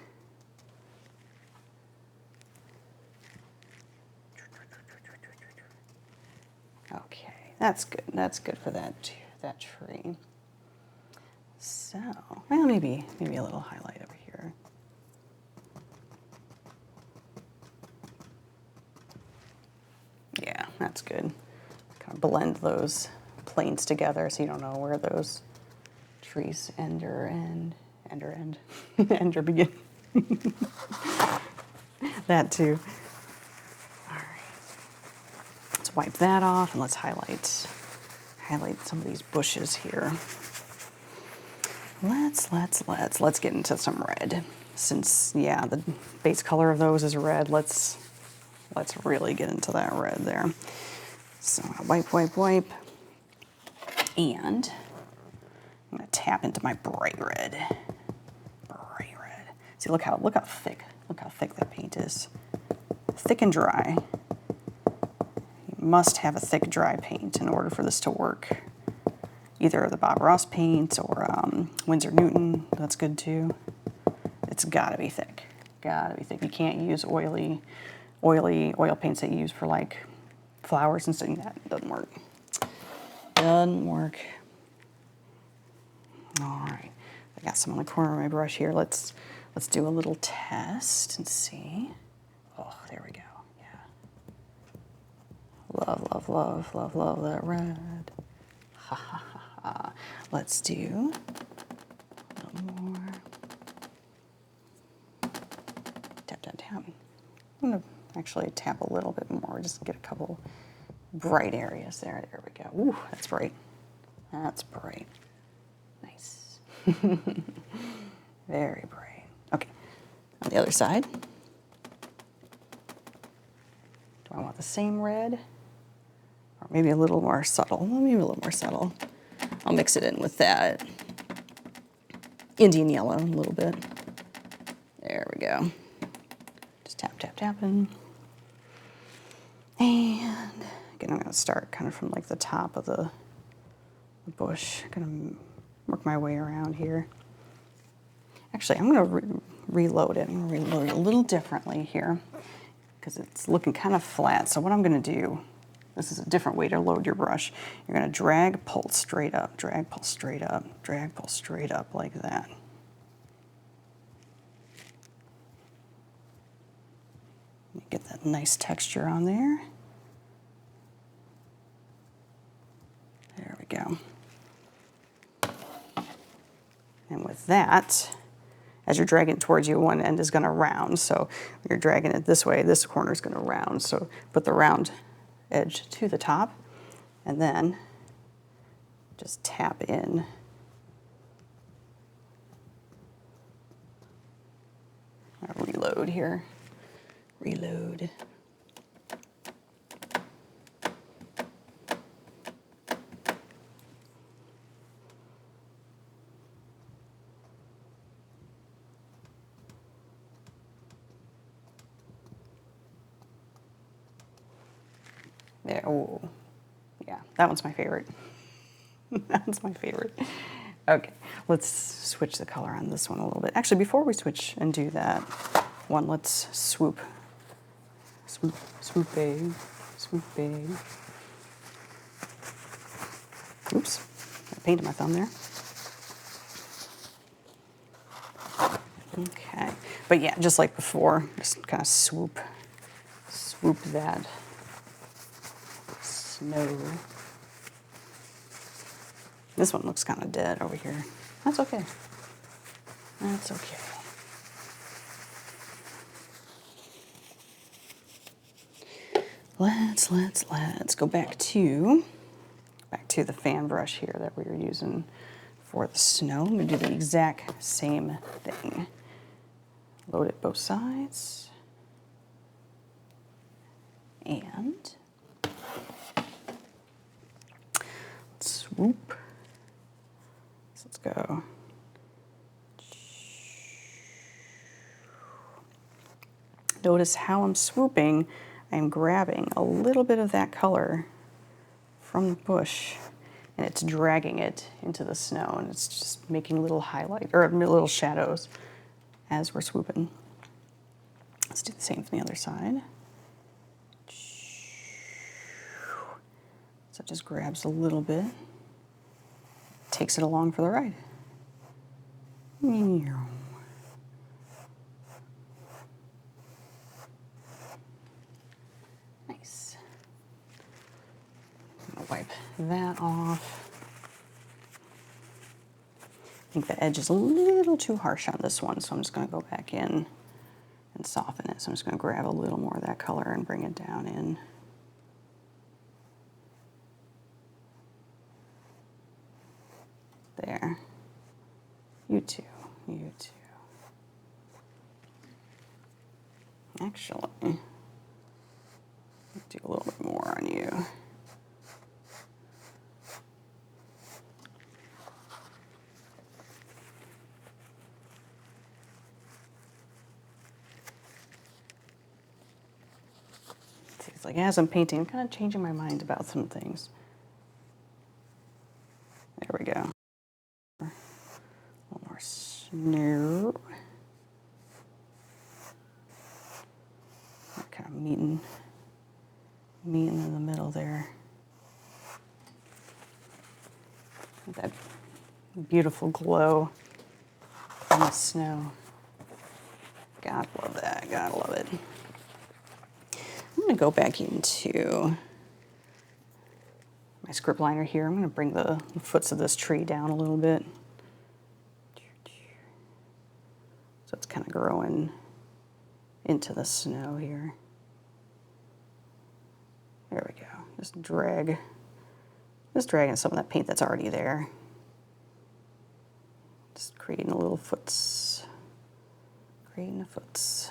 Okay, that's good. That's good for that tree. So, well, maybe a little highlight over here. Yeah, that's good. Kind of blend those planes together so you don't know where those trees end or begin. That too. All right. Let's wipe that off and let's highlight some of these bushes here. Let's get into some red. Since, yeah, the base color of those is red, let's really get into that red there. So wipe. And I'm gonna tap into my bright red. See, look how thick that paint is. Thick and dry. You must have a thick, dry paint in order for this to work. Either the Bob Ross paint or Winsor Newton, that's good too. It's gotta be thick. You can't use oil paints that you use for like flowers and stuff. That doesn't work. All right, I got some on the corner of my brush here. Let's do a little test and see. Oh, there we go. Yeah. Love that red. Ha ha ha ha. Let's do a little more. Tap. I'm gonna actually tap a little bit more, just get a couple bright areas there. There we go. Ooh, that's bright. Nice. Very bright. Okay, on the other side. Do I want the same red? Or maybe a little more subtle? Maybe a little more subtle. I'll mix it in with that Indian yellow a little bit. There we go. Just tapping. And again, I'm going to start kind of from like the top of the bush. I'm going to work my way around here. Actually, I'm going to reload it. I'm going to reload it a little differently here because it's looking kind of flat. So what I'm going to do, this is a different way to load your brush. You're going to drag, pull straight up, drag, pull straight up, drag, pull straight up like that. Get that nice texture on there. There we go. And with that, as you're dragging it towards you, one end is going to round. So you're dragging it this way, this corner is going to round. So put the round edge to the top and then just tap in. I'll reload here. Reload. There, oh, yeah, that one's my favorite. That one's my favorite. Okay, let's switch the color on this one a little bit. Actually, before we switch and do that one, let's swoop. Swoop, swoop, babe, swoop, babe. Oops, I painted my thumb there. Okay, but yeah, just like before, just kind of swoop that snow. This one looks kind of dead over here. That's okay. That's okay. Let's go back to the fan brush here that we were using for the snow. I'm going to do the exact same thing. Load it both sides. And swoop. So let's go. Notice how I'm swooping. I'm grabbing a little bit of that color from the bush and it's dragging it into the snow and it's just making little highlight or little shadows as we're swooping. Let's do the same from the other side. So it just grabs a little bit, takes it along for the ride. Nice. I'm gonna wipe that off. I think the edge is a little too harsh on this one, so I'm just gonna go back in and soften it. So I'm just gonna grab a little more of that color and bring it down in. There. You too. You too. Actually, do a little bit more on you. It's like as I'm painting, I'm kind of changing my mind about some things. There we go. A little more snow. Kind of meeting in the middle there. That beautiful glow on the snow. God love that. God love it. I'm going to go back into my script liner here. I'm going to bring the foots of this tree down a little bit. So it's kind of growing into the snow here. There we go. Just dragging some of that paint that's already there. Just creating a little foots. Creating the foots.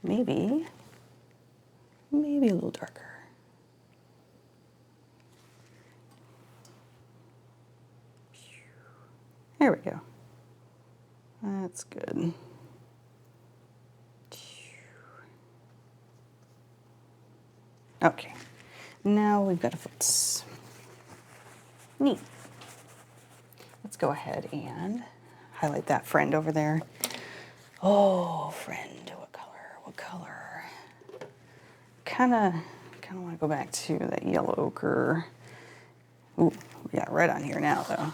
Maybe a little darker. There we go. That's good. Okay, now we've got a foot. Neat. Let's go ahead and highlight that friend over there. Oh, friend, what color? What color? Kind of want to go back to that yellow ochre. Ooh, we got red on here now, though.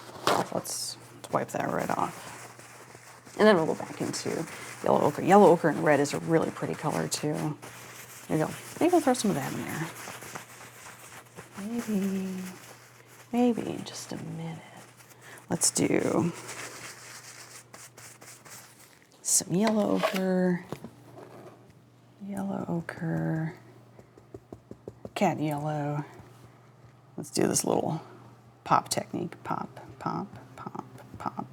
Let's wipe that red off. And then we'll go back into yellow ochre. Yellow ochre and red is a really pretty color, too. There you go. Maybe I'll throw some of that in there. Maybe in just a minute. Let's do some yellow ochre, cat yellow. Let's do this little pop technique. Pop, pop, pop, pop,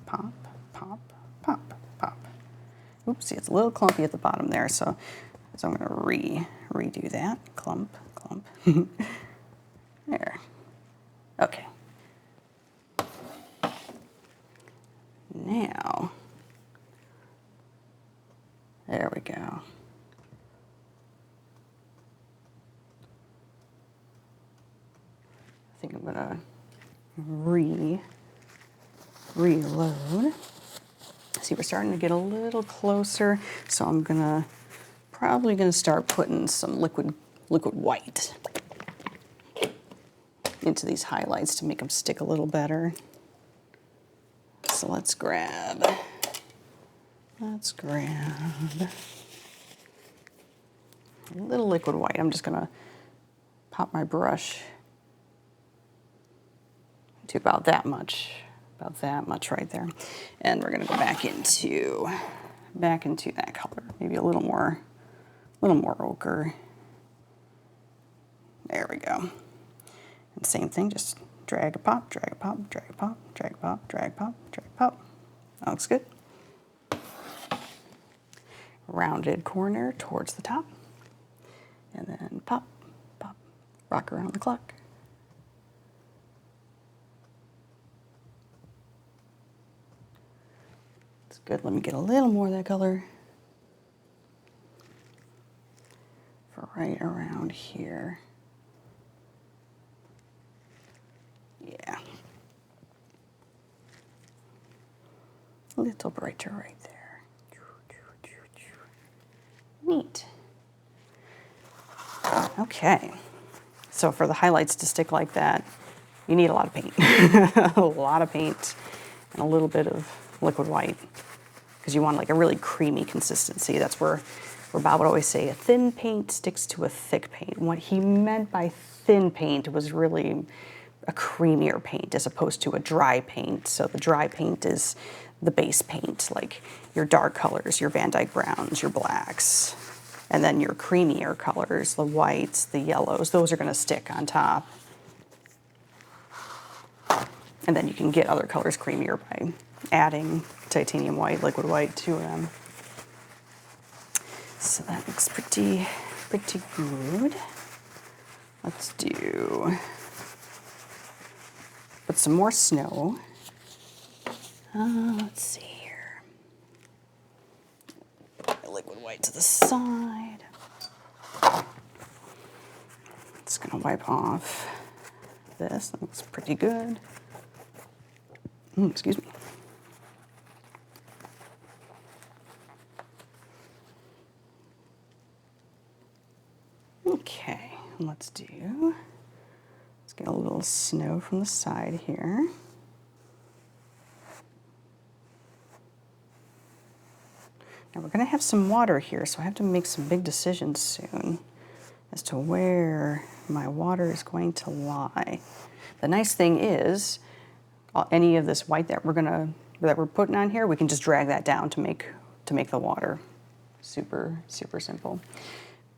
pop, pop, pop, pop. Oopsie, it's a little clumpy at the bottom there, so I'm going to redo that. Clump, clump. There. Okay. Now, there we go. I think I'm gonna reload. See, we're starting to get a little closer, so I'm probably gonna start putting some liquid white into these highlights to make them stick a little better. So let's grab a little liquid white. I'm just gonna pop my brush to about that much right there. And we're gonna go back into that color, maybe a little more ochre. There we go. And same thing, just drag a pop, drag a pop, drag a pop, drag a pop, drag a pop, drag a pop. That looks good. Rounded corner towards the top. And then pop, pop, rock around the clock. It's good. Let me get a little more of that color for right around here. Yeah. A little brighter right there. Neat. Okay. So for the highlights to stick like that, you need a lot of paint. A lot of paint and a little bit of liquid white because you want like a really creamy consistency. That's where Bob would always say a thin paint sticks to a thick paint. What he meant by thin paint was really a creamier paint as opposed to a dry paint. So the dry paint is the base paint, like your dark colors, your Van Dyke browns, your blacks, and then your creamier colors, the whites, the yellows, those are gonna stick on top. And then you can get other colors creamier by adding titanium white, liquid white to them. So that looks pretty good. Let's put some more snow. Let's see here. Put my liquid white to the side. Just gonna wipe off this. That looks pretty good. Excuse me. Okay, let's get a little snow from the side here. Now we're going to have some water here, so I have to make some big decisions soon as to where my water is going to lie. The nice thing is, any of this white that we're putting on here, we can just drag that down to make the water. Super simple.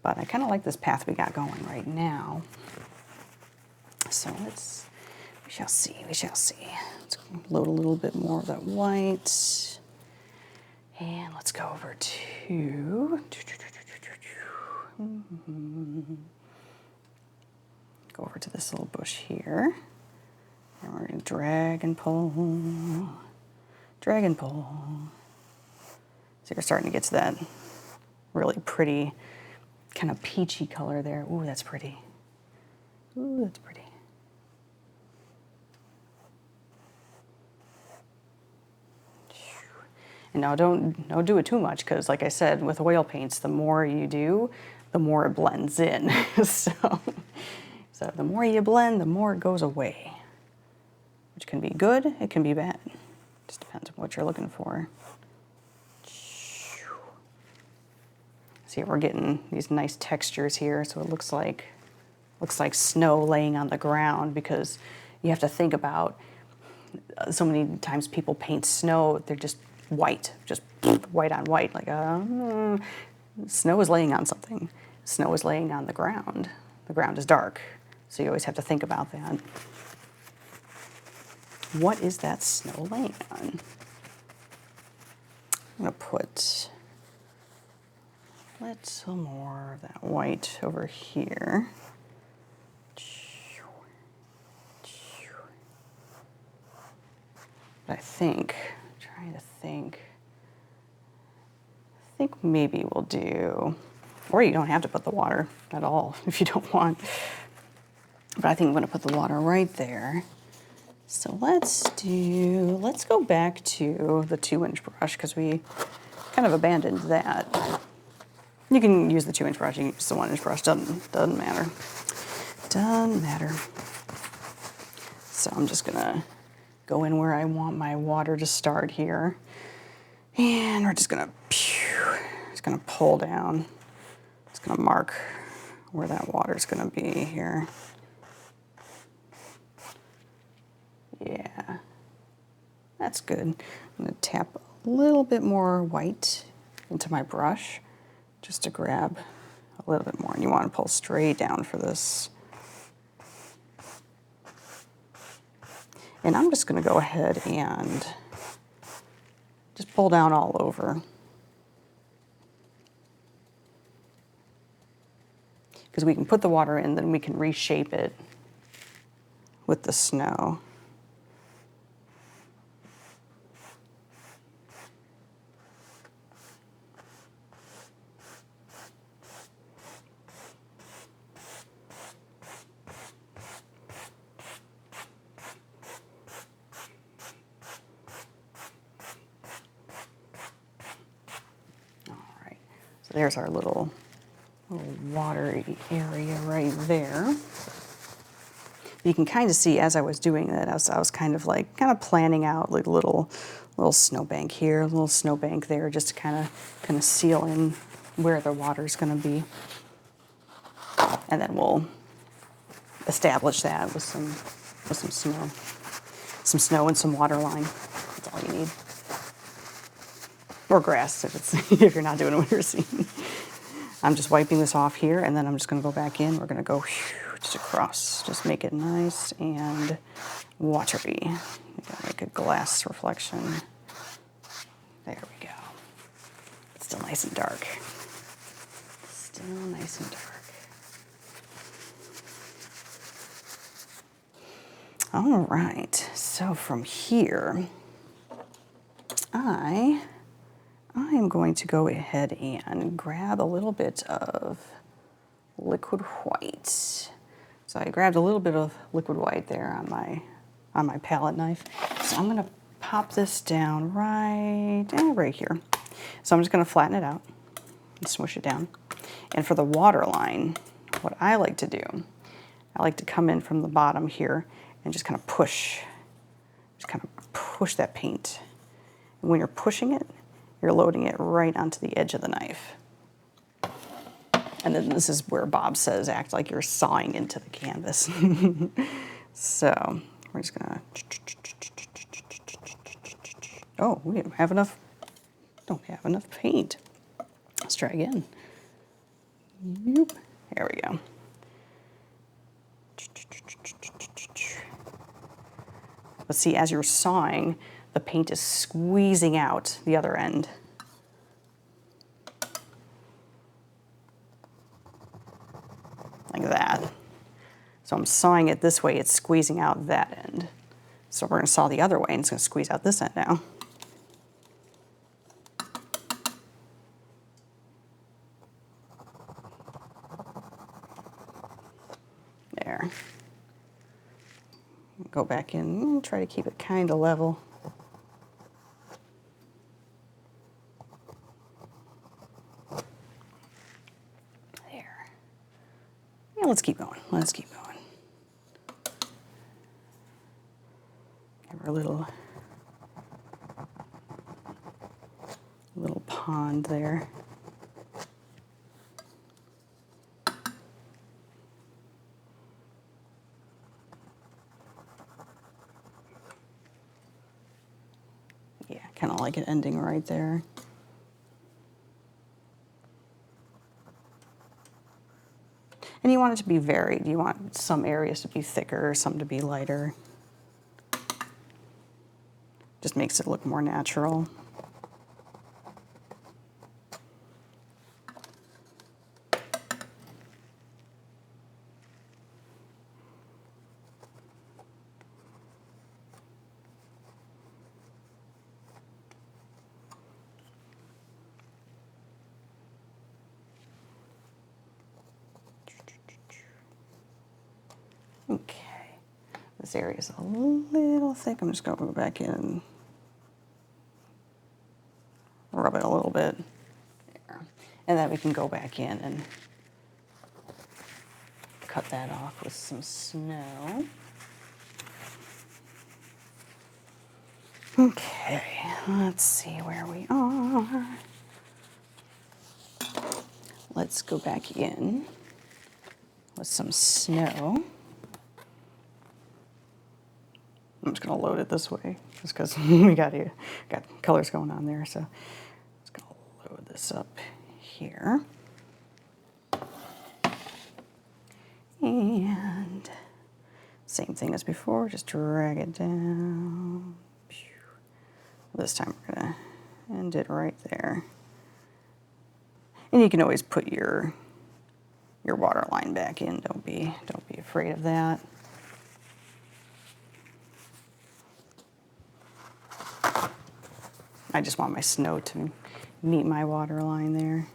But I kind of like this path we got going right now. So we shall see. Let's load a little bit more of that white. And let's go over to, go over to this little bush here. And we're going to drag and pull, So you're starting to get to that really pretty kind of peachy color there. Ooh, that's pretty. Ooh, that's pretty. And now don't do it too much, because like I said, with oil paints, the more you do, the more it blends in. so the more you blend, the more it goes away, which can be good, it can be bad. Just depends on what you're looking for. See, we're getting these nice textures here, so it looks like snow laying on the ground, because you have to think about so many times people paint snow, they're just white on white, like snow is laying on something. Snow is laying on the ground. The ground is dark, so you always have to think about that. What is that snow laying on? I'm gonna put a little more of that white over here. But I think, trying to think, I think maybe we'll do, or you don't have to put the water at all if you don't want. But I think I'm gonna put the water right there. So let's go back to the 2-inch brush, because we kind of abandoned that. You can use the 2-inch brush, you can use the 1-inch brush, doesn't matter. Doesn't matter. So I'm just gonna go in where I want my water to start here. And we're just gonna pull down. Just gonna mark where that water's gonna be here. Yeah, that's good. I'm gonna tap a little bit more white into my brush just to grab a little bit more. And you wanna pull straight down for this. And I'm just gonna go ahead and just pull down all over. Because we can put the water in, then we can reshape it with the snow. There's our little watery area right there. You can kind of see as I was doing that, I was kind of planning out like a little snowbank here, a little snowbank there, just to kind of seal in where the water's going to be. And then we'll establish that with some snow and some water line. That's all you need. Or grass if you're not doing a winter scene. I'm just wiping this off here, and then I'm just going to go back in. We're going to go just across, just make it nice and watery. Make a glass reflection. There we go. It's still nice and dark. Still nice and dark. All right. So from here, I am going to go ahead and grab a little bit of liquid white. So I grabbed a little bit of liquid white there on my palette knife. So I'm going to pop this down right here. So I'm just going to flatten it out and smush it down. And for the water line, what I like to do, I like to come in from the bottom here and just kind of push that paint. And when you're pushing it, you're loading it right onto the edge of the knife. And then this is where Bob says, act like you're sawing into the canvas. So we're just gonna, oh, we don't have enough paint. Let's try again. There we go. But see, as you're sawing, the paint is squeezing out the other end. Like that. So I'm sawing it this way, it's squeezing out that end. So we're gonna saw the other way and it's gonna squeeze out this end now. There. Go back in and try to keep it kind of level. There. Yeah, let's keep going. Let's keep going. Give her a little pond there. Yeah, kind of like it ending right there. And you want it to be varied. You want some areas to be thicker, some to be lighter. Just makes it look more natural. Okay, this area is a little thick. I'm just going to go back in and rub it a little bit. There. And then we can go back in and cut that off with some snow. Okay, let's see where we are. Let's go back in with some snow. I'm just going to load it this way, just because we got colors going on there. So I'm just going to load this up here. And same thing as before, just drag it down. This time we're going to end it right there. And you can always put your water line back in. Don't be afraid of that. I just want my snow to meet my water line there.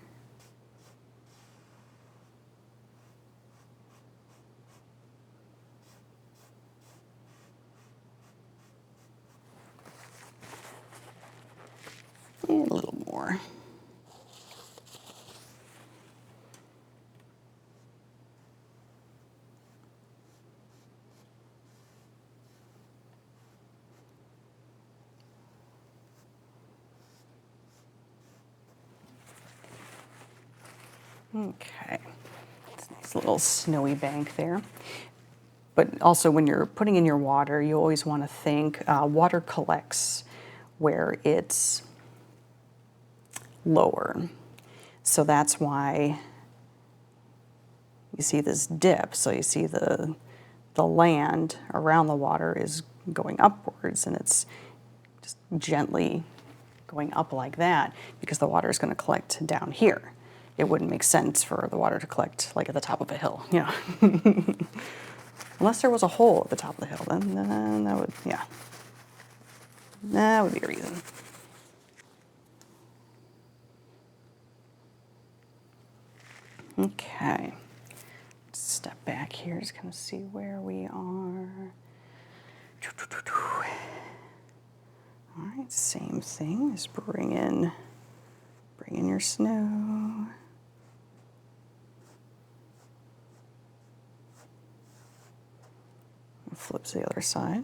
And a little more. Okay, it's a nice little snowy bank there. But also when you're putting in your water, you always want to think water collects where it's lower. So that's why you see this dip. So you see the land around the water is going upwards, and it's just gently going up like that because the water is going to collect down here. It wouldn't make sense for the water to collect like at the top of a hill, you know. Unless there was a hole at the top of the hill, then that would, yeah. That would be a reason. Okay. Step back here, just kind of see where we are. All right, same thing. Just bring in your snow. Flip to the other side.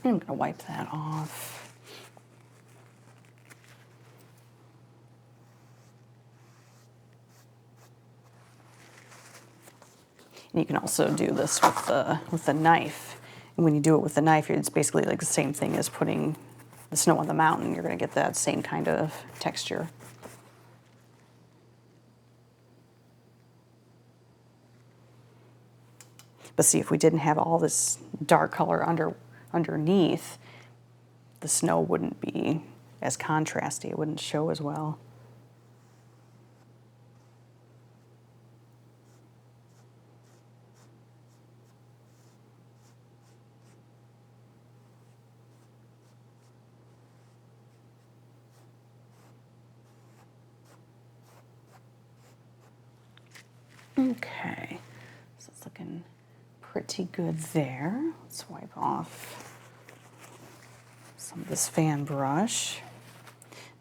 And I'm going to wipe that off. And you can also do this with the knife. And when you do it with the knife, it's basically like the same thing as putting the snow on the mountain. You're going to get that same kind of texture. But see, if we didn't have all this dark color underneath, the snow wouldn't be as contrasty. It wouldn't show as well. Okay, so it's looking pretty good there. Let's wipe off some of this fan brush.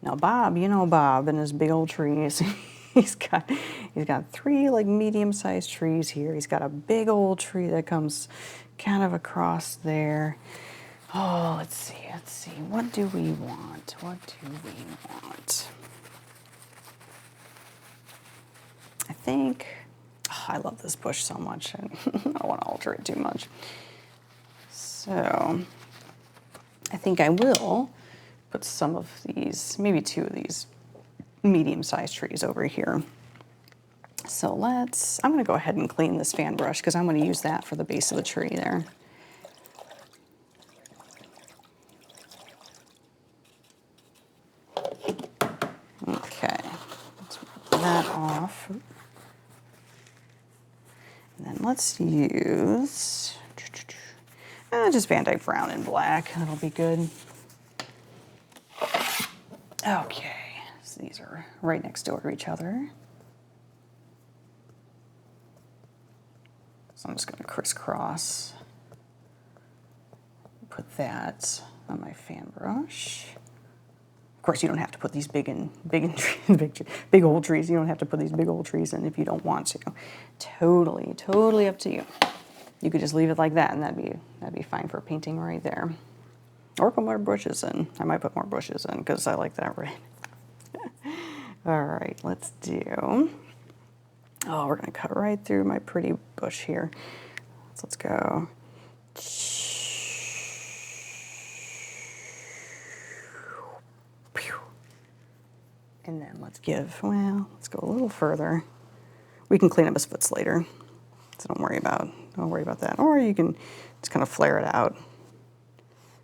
Now Bob, you know Bob and his big old trees. he's got 3 like medium-sized trees here. He's got a big old tree that comes kind of across there. Oh, let's see. What do we want? I think, oh, I love this bush so much. I don't want to alter it too much. So I think I will put some of these, maybe 2 of these medium-sized trees over here. So I'm going to go ahead and clean this fan brush because I'm going to use that for the base of the tree there. Okay, let's rip that off. And then let's use just Van Dyke Brown and black. That'll be good. Okay, so these are right next door to each other. So I'm just going to crisscross, put that on my fan brush. Of course, you don't have to put these big old trees. You don't have to put these big old trees in if you don't want to. Totally up to you. You could just leave it like that, and that'd be fine for painting right there. Or put more bushes in. I might put more bushes in because I like that red. All right, let's do. Oh, we're gonna cut right through my pretty bush here. So let's go. And then let's go a little further. We can clean up his foots later, so don't worry about that. Or you can just kind of flare it out.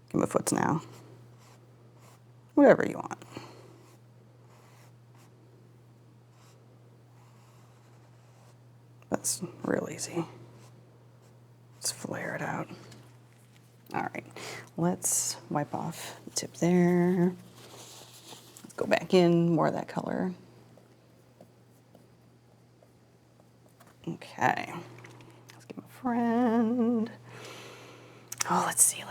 Give him a foots now. Whatever you want. That's real easy. Just flare it out. All right, let's wipe off the tip there. Let's go back in, more of that color. Okay, let's give him a friend. Oh, let's see.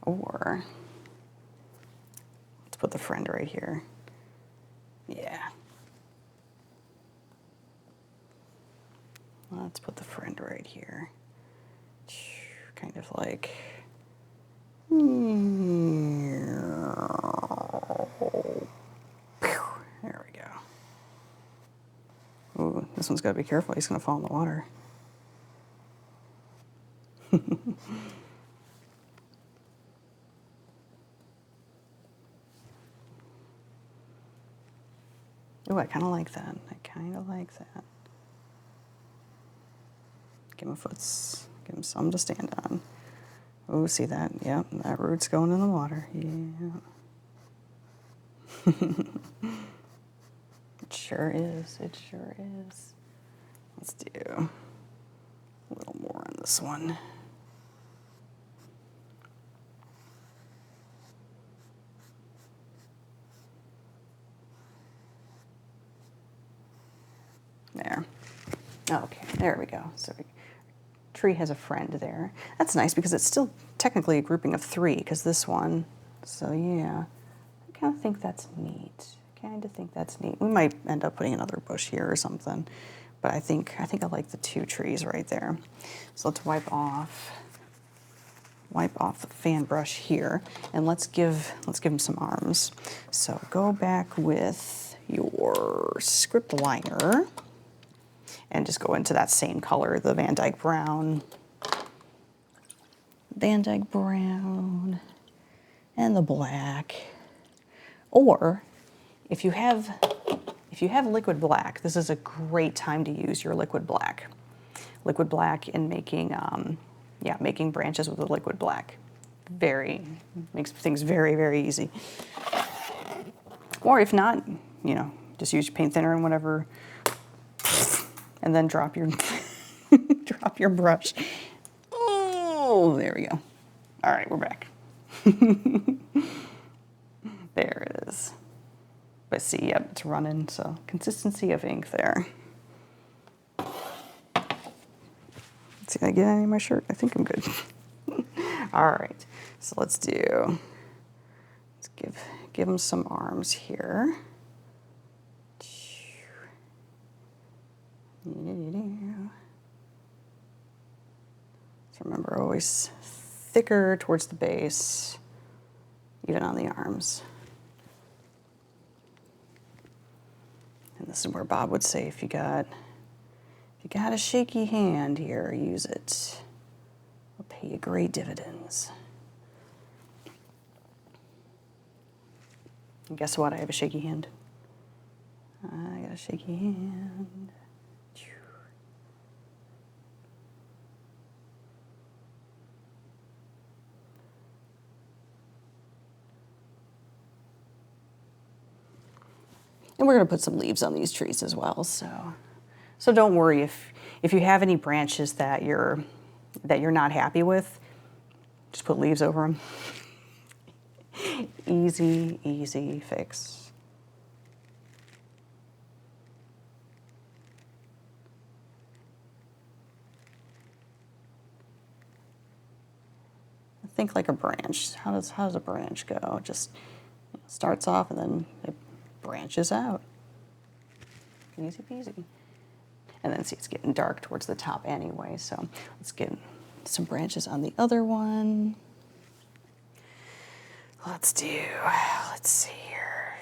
Or, let's put the friend right here. Yeah. Let's put the friend right here. Kind of like. There we go. Ooh, this one's got to be careful. He's going to fall in the water. Ooh, I kind of like that. Give him foots. Give him some to stand on. Oh, see that? Yep, that root's going in the water. Yeah. It sure is. Let's do a little more on this one. There. Okay, there we go. So tree has a friend there. That's nice because it's still technically a grouping of 3 because this one. So yeah, I kind of think that's neat. We might end up putting another bush here or something, but I think I like the 2 trees right there. So let's wipe off the fan brush here, and let's give him some arms. So go back with your script liner and just go into that same color, the Van Dyke Brown, and the black. Or if you have liquid black, this is a great time to use your liquid black. Liquid black in making branches with the liquid black. Makes things very, very easy. Or if not, just use paint thinner and whatever, and then drop your drop your brush. Oh, there we go. All right, we're back. There it is. But see, yep, it's running, so consistency of ink there. Let's see, did I get any of my shirt? I think I'm good. All right, so let's give him some arms here. So remember, always thicker towards the base, even on the arms. And this is where Bob would say, if you got a shaky hand here, use it. It'll pay you great dividends. And guess what? I have a shaky hand. I got a shaky hand. And we're going to put some leaves on these trees as well. So don't worry if you have any branches that you're not happy with, just put leaves over them. Easy, easy fix. Think like a branch. How does a branch go? It just starts off and then it branches out. Easy peasy. And then see, it's getting dark towards the top anyway, so let's get some branches on the other one. Let's see here.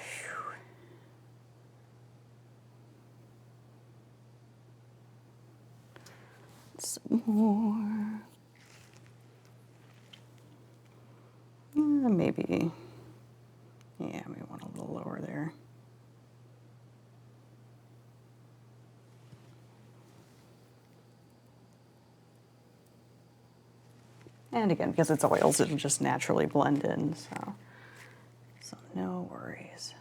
Some more. Maybe, yeah, maybe one a little lower there. And again, because it's oils, it'll just naturally blend in, so no worries.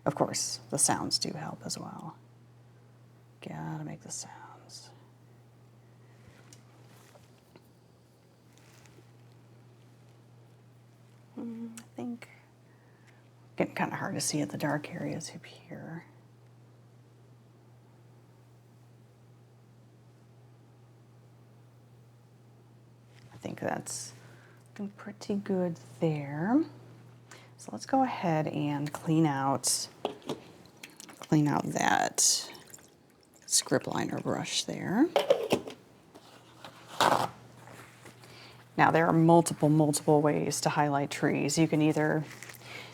Of course, the sounds do help as well. Gotta make the sounds. I think getting kind of hard to see at the dark areas up here. I think that's looking pretty good there. So let's go ahead and clean out that script liner brush there. Now there are multiple ways to highlight trees. You can either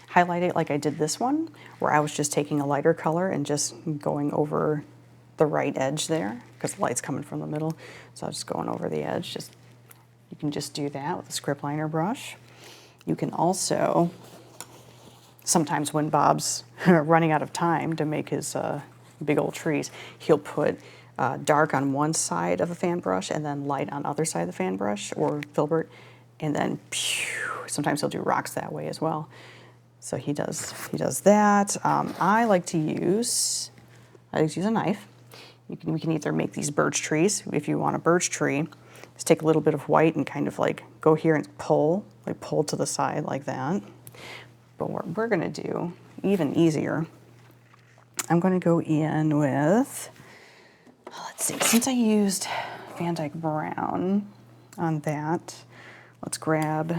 highlight it like I did this one, where I was just taking a lighter color and just going over the right edge there, because the light's coming from the middle. So I was just going over the edge. You can just do that with a script liner brush. You can also, sometimes when Bob's running out of time to make his big old trees, he'll put dark on one side of a fan brush and then light on the other side of the fan brush or filbert, and then sometimes he'll do rocks that way as well. So he does that. I like to use a knife. We can either make these birch trees. If you want a birch tree, just take a little bit of white and kind of like go here and pull to the side like that. But what we're gonna do, even easier, I'm gonna go in with, let's see, since I used Van Dyke Brown on that, let's grab,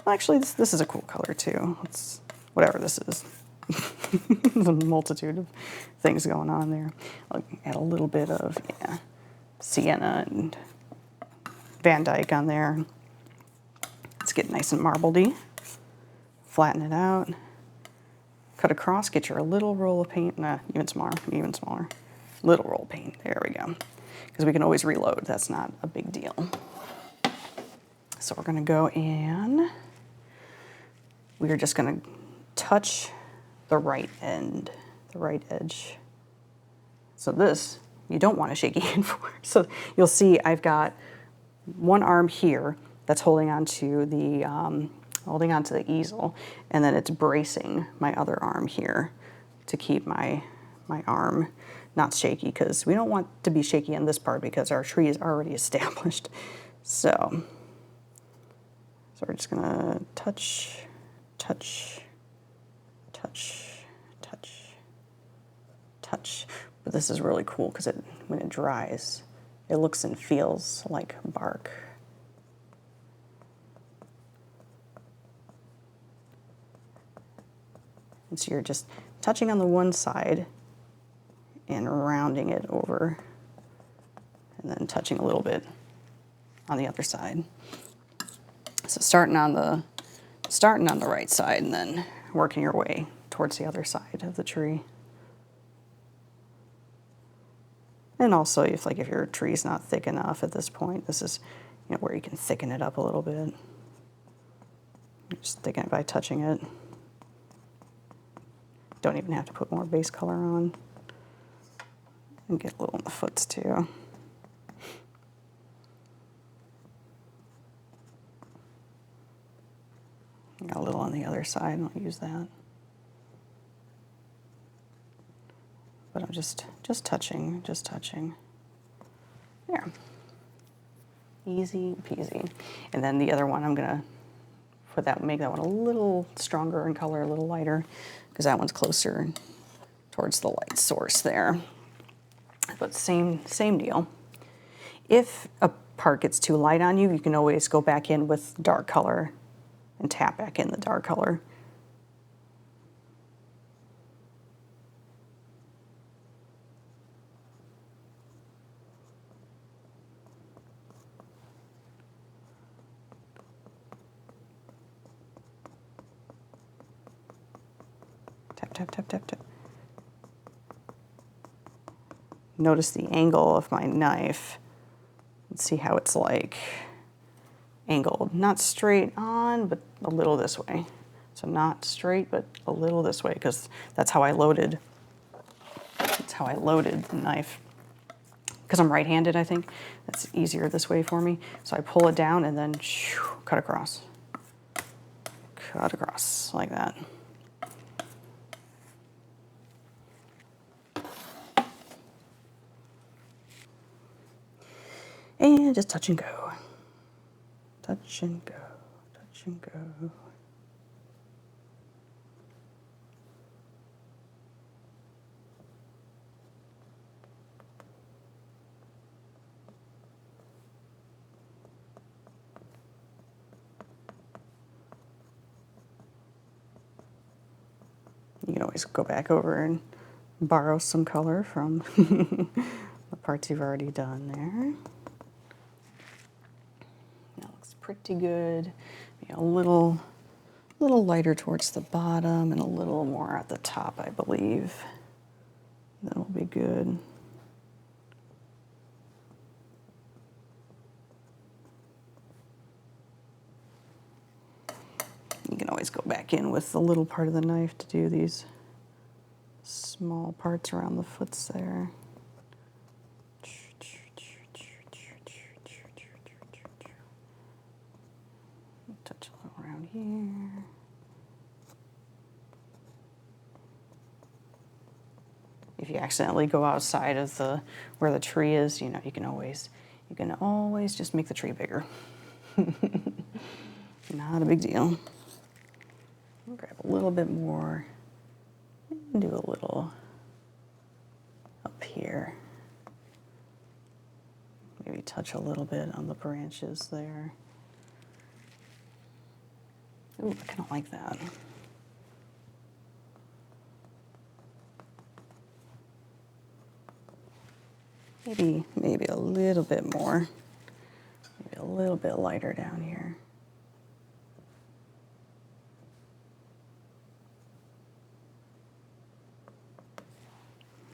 well, actually this is a cool color too. Whatever this is. There's a multitude of things going on there. I'll add a little bit of sienna and Van Dyke on there. Let's get nice and marbledy. Flatten it out. Cut across, get your little roll of paint, even smaller. Little roll of paint, there we go. Because we can always reload, that's not a big deal. So we're gonna go in, we're just gonna touch the right edge. So this, you don't want a shaky hand for. So you'll see I've got one arm here that's holding onto the easel, and then it's bracing my other arm here to keep my arm not shaky, because we don't want to be shaky on this part because our tree is already established. So we're just gonna touch, touch, touch, touch, touch. But this is really cool because when it dries, it looks and feels like bark. And so you're just touching on the one side and rounding it over, and then touching a little bit on the other side. So starting on the right side and then working your way towards the other side of the tree. And also, if your tree's not thick enough at this point, this is where you can thicken it up a little bit. Just thicken it by touching it. Don't even have to put more base color on. And get a little in the foots too. Got a little on the other side, I'll use that. But I'm just touching, just touching. There. Easy peasy. And then the other one, I'm gonna make that one a little stronger in color, a little lighter, because that one's closer towards the light source there. But same deal. If a part gets too light on you, you can always go back in with dark color and tap back in the dark color. Tap, tap, tap, tap, tap. Notice the angle of my knife. Let's see how it's like angled. Not straight on, but a little this way. So not straight, but a little this way, because that's how I loaded. That's how I loaded the knife. Because I'm right-handed, I think. That's easier this way for me. So I pull it down and then cut across. Cut across, like that. And just touch and go. Touch and go, touch and go. You can always go back over and borrow some color from the parts you've already done there. That looks pretty good. Maybe a little lighter towards the bottom and a little more at the top, I believe. That'll be good. You can always go back in with the little part of the knife to do these small parts around the foots there. Touch a little around here. If you accidentally go outside of where the tree is, you can always just make the tree bigger. Not a big deal. Grab a little bit more and do a little up here. Maybe touch a little bit on the branches there. Ooh, I kind of like that. Maybe a little bit more. Maybe a little bit lighter down here.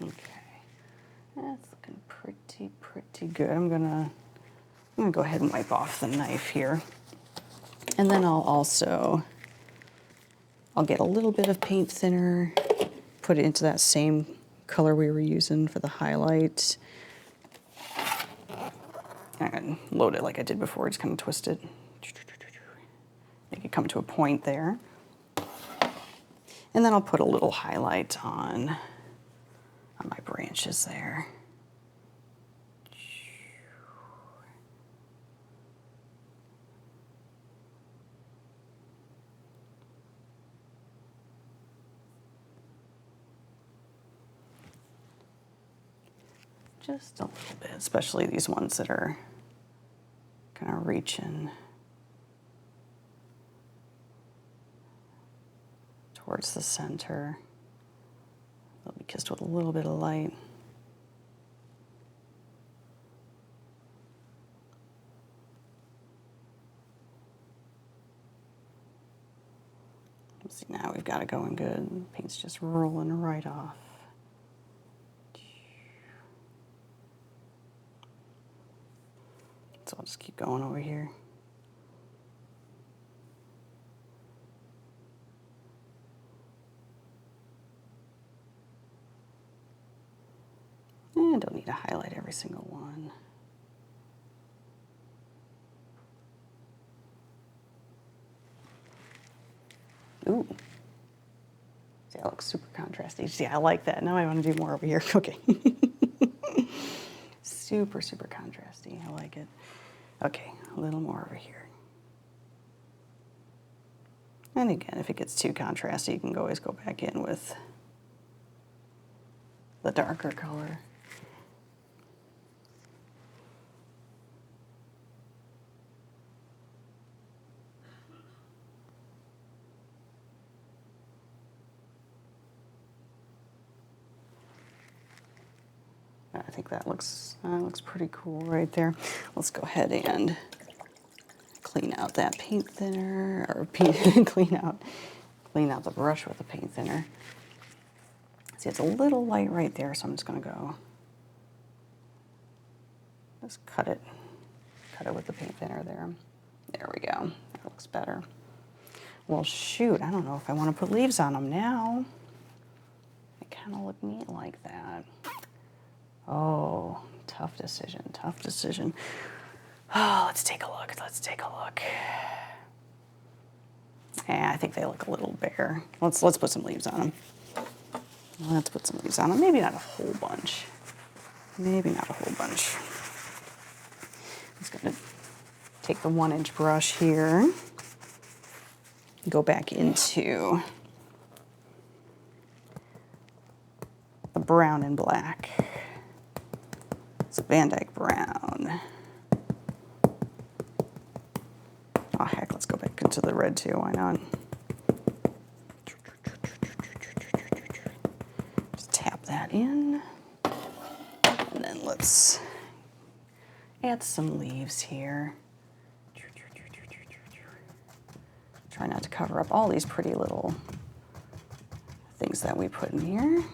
Okay, that's looking pretty good. I'm gonna go ahead and wipe off the knife here. And then I'll get a little bit of paint thinner, put it into that same color we were using for the highlight. And load it like I did before, just kind of twist it. Make it come to a point there. And then I'll put a little highlight on on my branches there. Just a little bit, especially these ones that are kind of reaching towards the center. They'll be kissed with a little bit of light. See, now we've got it going good. Paint's just rolling right off. So I'll just keep going over here. And don't need to highlight every single one. Ooh. See, that looks super contrasty. See, I like that. Now I want to do more over here. Okay. Super, super contrasty. I like it. Okay, a little more over here. And again, if it gets too contrasty, you can always go back in with the darker color. I think that looks pretty cool right there. Let's go ahead and clean out that paint thinner, or clean out the brush with the paint thinner. See, it's a little light right there, so I'm just going to go just cut it with the paint thinner there. There we go. That looks better. Well, shoot, I don't know if I want to put leaves on them now. They kind of look neat like that. Oh, tough decision, tough decision. Oh, let's take a look, let's take a look. Yeah, I think they look a little bare. Let's put some leaves on them. Let's put some leaves on them. Maybe not a whole bunch. Maybe not a whole bunch. I'm just gonna take the 1-inch brush here, go back into the brown and black. It's Van Dyke Brown. Oh heck, let's go back into the red too, why not? Just tap that in. And then let's add some leaves here. Try not to cover up all these pretty little things that we put in here.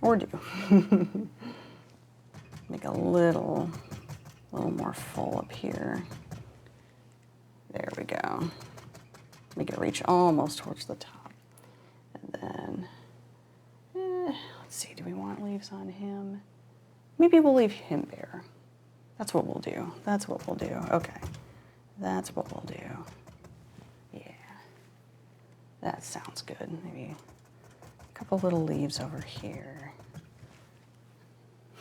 Or do. Make a little more full up here. There we go. Make it reach almost towards the top. And then, let's see, do we want leaves on him? Maybe we'll leave him bare. That's what we'll do. That's what we'll do. Okay. That's what we'll do. Yeah. That sounds good. Maybe a couple little leaves over here.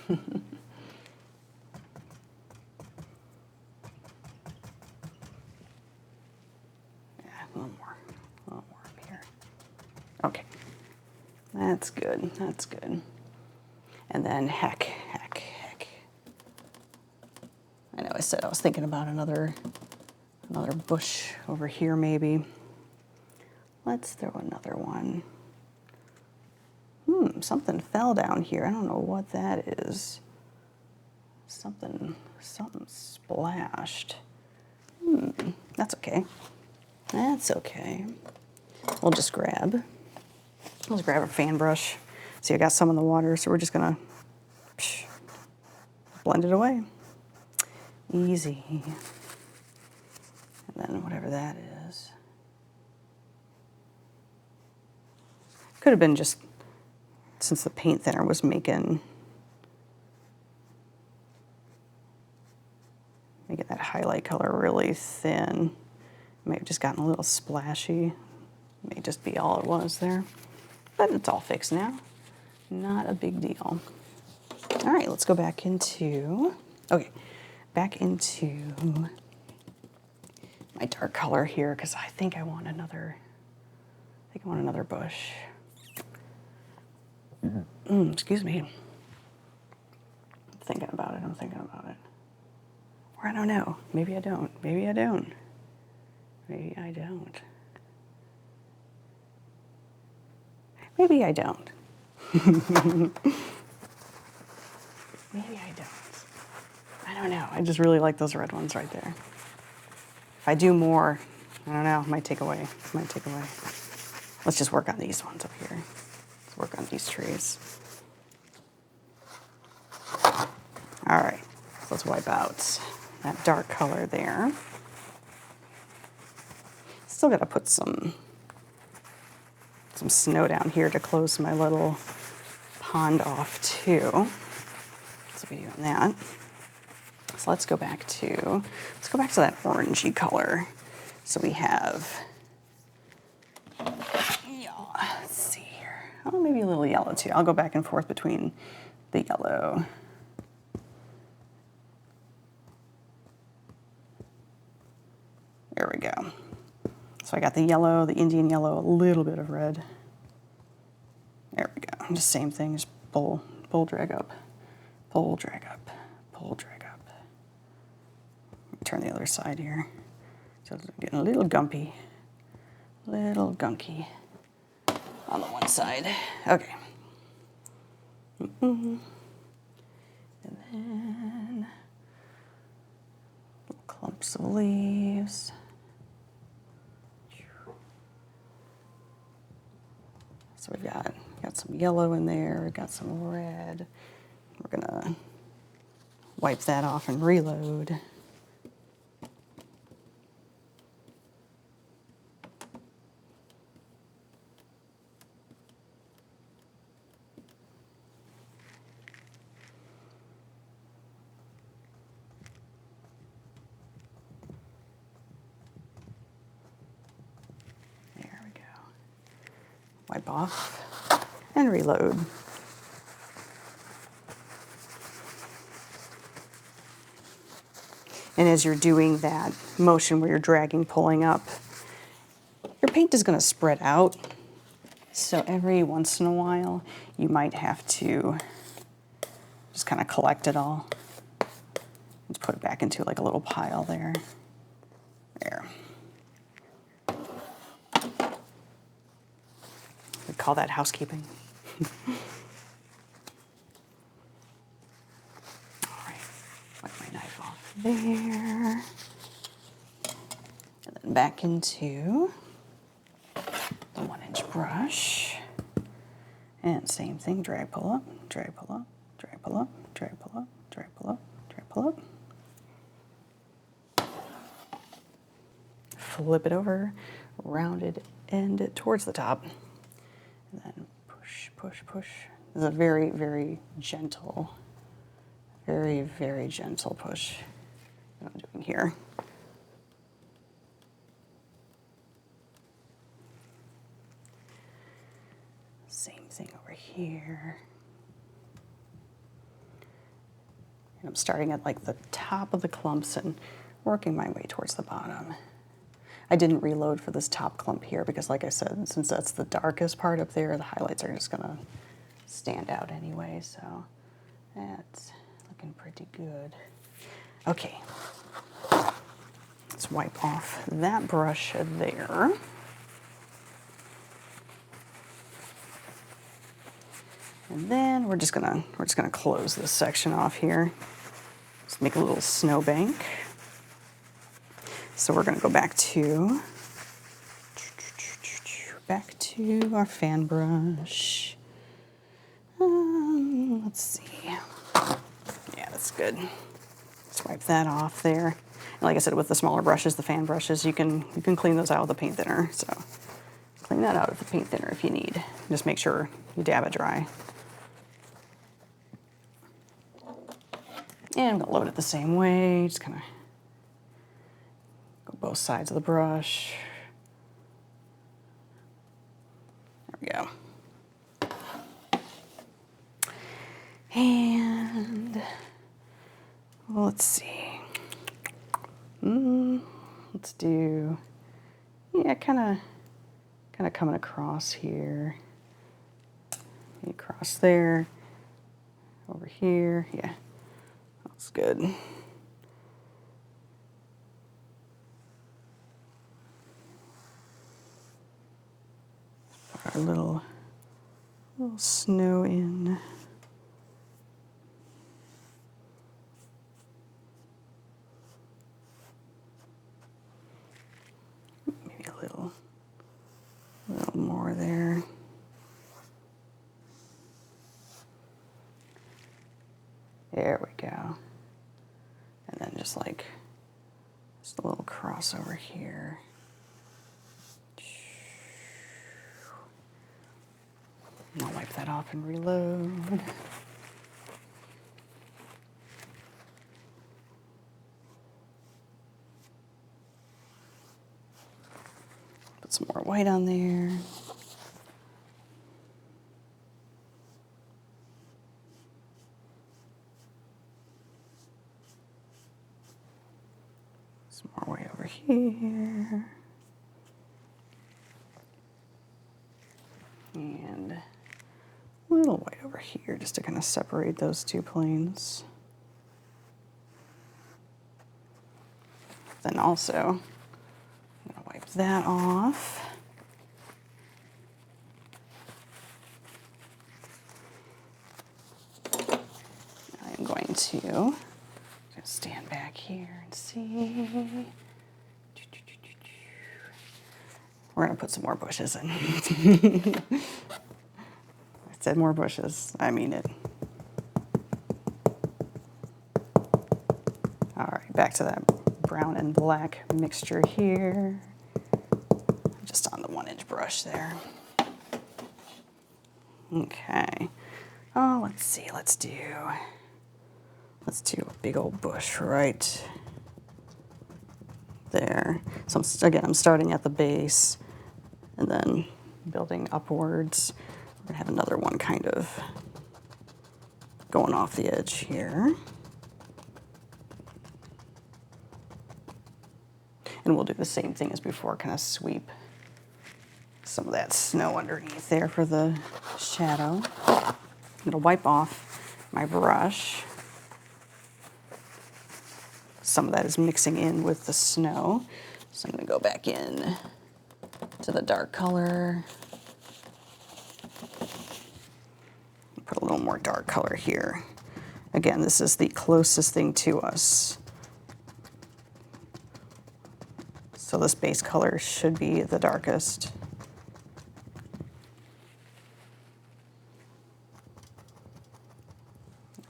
Yeah, a little more up here. Okay, that's good, that's good. And then heck. I know I said I was thinking about another bush over here maybe. Let's throw another one. Something fell down here. I don't know what that is. Something splashed. That's okay. That's okay. We'll just grab a fan brush. See, I got some in the water, so we're just gonna blend it away. Easy. And then whatever that is. Could have been just, since the paint thinner was making that highlight color really thin. May have just gotten a little splashy. May just be all it was there. but it's all fixed now. Not a big deal. All right, let's go back into, back into my dark color here because I think I want another bush. Excuse me. I'm thinking about it. Or I don't know. Maybe I don't. Maybe I don't. Maybe I don't. Maybe I don't. Maybe I don't. I don't know. I just really like those red ones right there. If I do more, I don't know, might take away. Let's just work on these ones up here. Let's work on these trees. All right, so let's wipe out that dark color there. Still gotta put some snow down here to close my little pond off too. So we're doing that. So let's go back to that orangey color. So we have, let's see here. Oh, maybe a little yellow too. I'll go back and forth between the yellow. There we go. So I got the yellow, the Indian yellow, a little bit of red. There we go. Just same thing, just pull, drag up, pull, drag up, pull, drag up. Turn the other side here. So it's getting a little gunky on the one side. Okay. And then little clumps of leaves. So we've got some yellow in there, we've got some red. We're gonna wipe that off and reload. There we go. Wipe off and reload. And as you're doing that motion where you're dragging, pulling up, your paint is going to spread out. So every once in a while, you might have to just kind of collect it all. Just put it back into like a little pile there. There. We call that housekeeping. All right, wipe my knife off there. And then back into the 1-inch brush. And same thing, drag, pull up, drag, pull up, drag, pull up, drag, pull up, drag, pull up, drag, pull up. Flip it over, rounded end towards the top. And then push, push, push. This is a very, very gentle, very, very gentle push that I'm doing here. Same thing over here. And I'm starting at like the top of the clumps and working my way towards the bottom. I didn't reload for this top clump here because, like I said, since that's the darkest part up there, the highlights are just gonna stand out anyway, so that's looking pretty good. Okay, let's wipe off that brush there. And then we're just gonna close this section off here. Just make a little snowbank. So we're going to go back to our fan brush. Let's see. Yeah, that's good. Let's wipe that off there. And like I said, with the smaller brushes, the fan brushes, you can clean those out with a paint thinner. So clean that out with a paint thinner if you need. Just make sure you dab it dry. And I'm going to load it the same way. Just kind of both sides of the brush. There we go. And well, let's see. Let's do, yeah, kind of coming across here. Across there, over here. Yeah, that's good. Put our little snow in. Maybe a little more there. There we go. And then just a little crossover here. And I'll wipe that off and reload. Put some more white on there. Some more white over here. And a little white over here just to kind of separate those two planes. Then also, I'm going to wipe that off. I'm going to just stand back here and see. We're going to put some more bushes in. I said more bushes. I mean it. All right, back to that brown and black mixture here. Just on the 1-inch brush there. Okay. Oh, let's see. Let's do a big old bush right there. So I'm starting at the base and then building upwards. We're gonna have another one kind of going off the edge here. And we'll do the same thing as before, kind of sweep some of that snow underneath there for the shadow. I'm gonna wipe off my brush. Some of that is mixing in with the snow. So I'm gonna go back in to the dark color. Put a little more dark color here. Again, this is the closest thing to us. So this base color should be the darkest.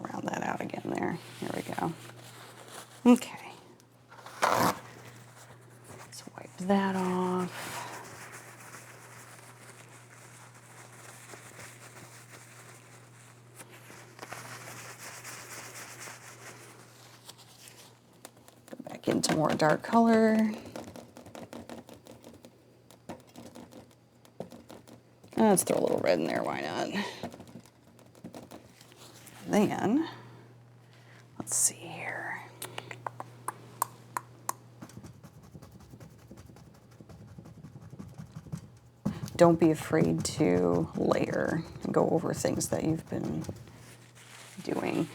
Round that out again there. Here we go. Okay. Let's wipe that off. Go back into more dark color. Let's throw a little red in there, why not? Then, let's see here. Don't be afraid to layer and go over things that you've been doing.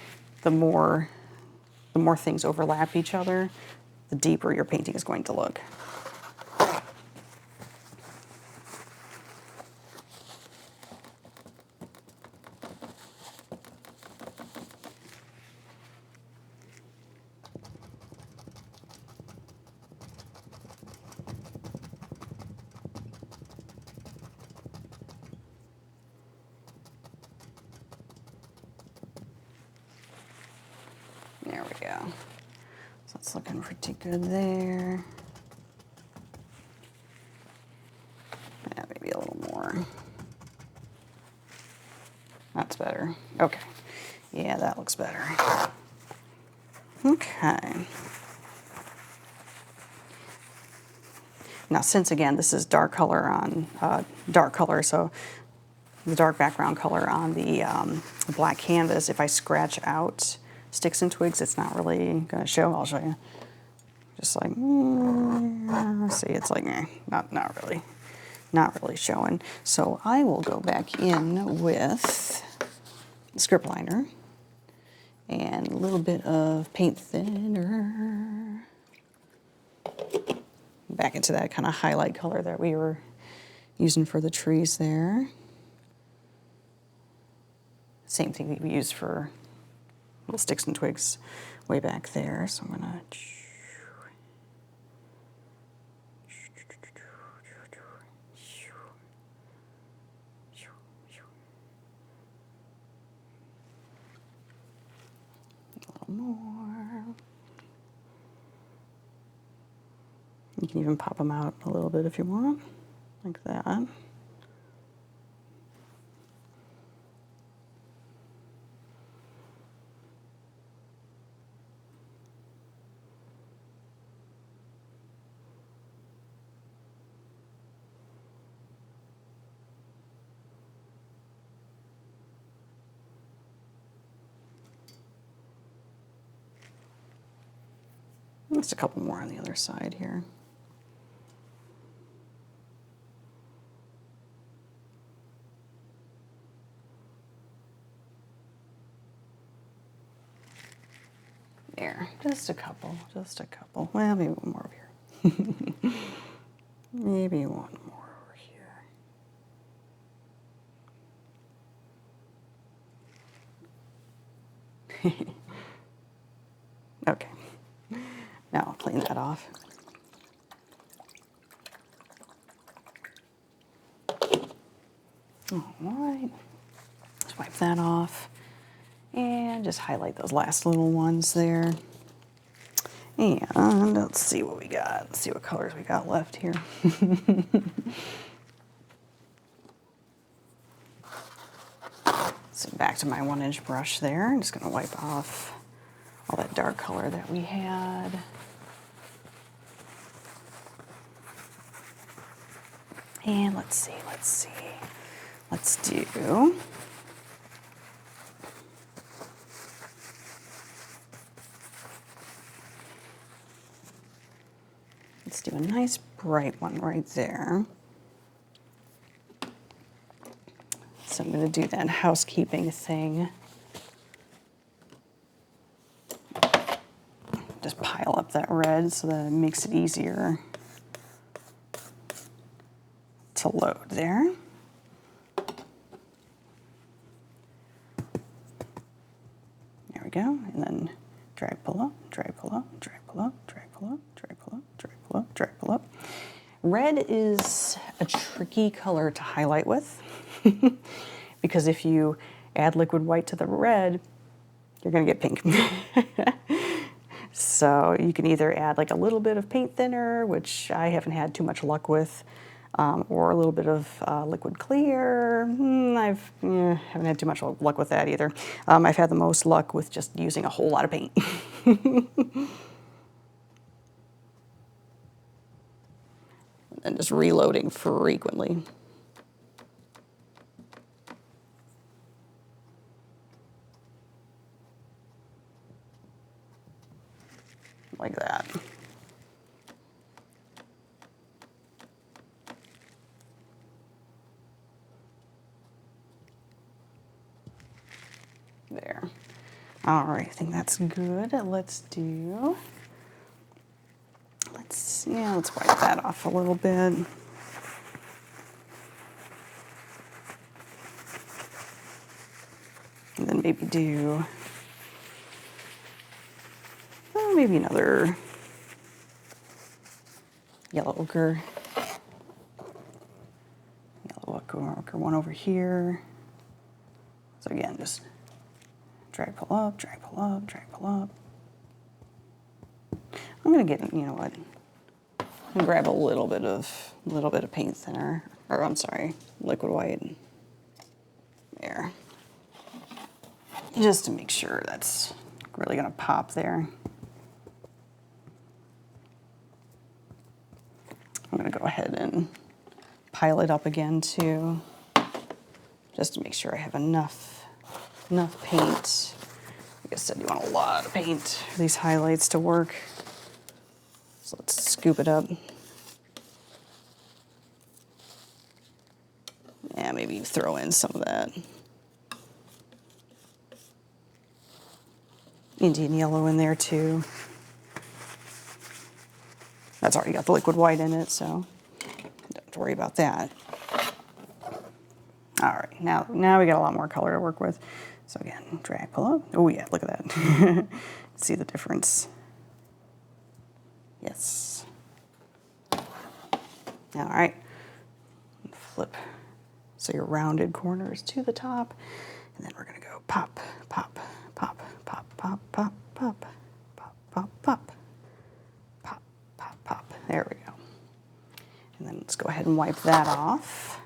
The more things overlap each other, the deeper your painting is going to look. There we go. So it's looking pretty good there. Yeah, maybe a little more. That's better. Okay. Yeah, that looks better. Okay. Now, since again, this is dark color on dark color, so the dark background color on the black canvas, if I scratch out sticks and twigs, it's not really going to show. I'll show you. Just like, see, it's like, not really showing. So I will go back in with script liner and a little bit of paint thinner. Back into that kind of highlight color that we were using for the trees there. Same thing that we used for little sticks and twigs way back there. So I'm gonna a little more. You can even pop them out a little bit if you want, like that. Just a couple more on the other side here. There, just a couple. Well, maybe one more over here. Maybe one more over here. Okay, now I'll clean that off. All right, let's wipe that off and just highlight those last little ones there. And let's see what we got. Let's see what colors we got left here. So back to my 1-inch brush there. I'm just gonna wipe off all that dark color that we had. And let's see. Let's do a nice bright one right there. So I'm going to do that housekeeping thing. Just pile up that red so that it makes it easier to load there. There we go. And then drag, pull up, drag, pull up, drag, pull up, drag, pull up, drag, pull up, drag, pull up, drag, pull up. Red is a tricky color to highlight with because if you add liquid white to the red, you're going to get pink. So you can either add like a little bit of paint thinner, which I haven't had too much luck with, or a little bit of liquid clear. I haven't had too much luck with that either. I've had the most luck with just using a whole lot of paint. And just reloading frequently. Like that. There. All right, I think that's good. Let's wipe that off a little bit. And then maybe do, maybe another yellow ochre. Yellow ochre one over here. So again, just drag, pull up, drag, pull up, drag, pull up. I'm gonna get, you know what? I'm gonna grab a little bit of paint thinner, or I'm sorry, liquid white. There. Just to make sure that's really gonna pop there. I'm gonna go ahead and pile it up again too. just to make sure I have enough paint. Like I said, you want a lot of paint for these highlights to work. So let's scoop it up. Yeah, maybe throw in some of that Indian yellow in there too. That's already got the liquid white in it, so don't have to worry about that. All right, now we got a lot more color to work with. So again, drag, pull up. Oh yeah, look at that. See the difference? Yes. All right, flip. So your rounded corners to the top, and then we're gonna go pop, pop, pop, pop, pop, pop, pop, pop, pop, pop, pop, pop, pop. There we go. And then let's go ahead and wipe that off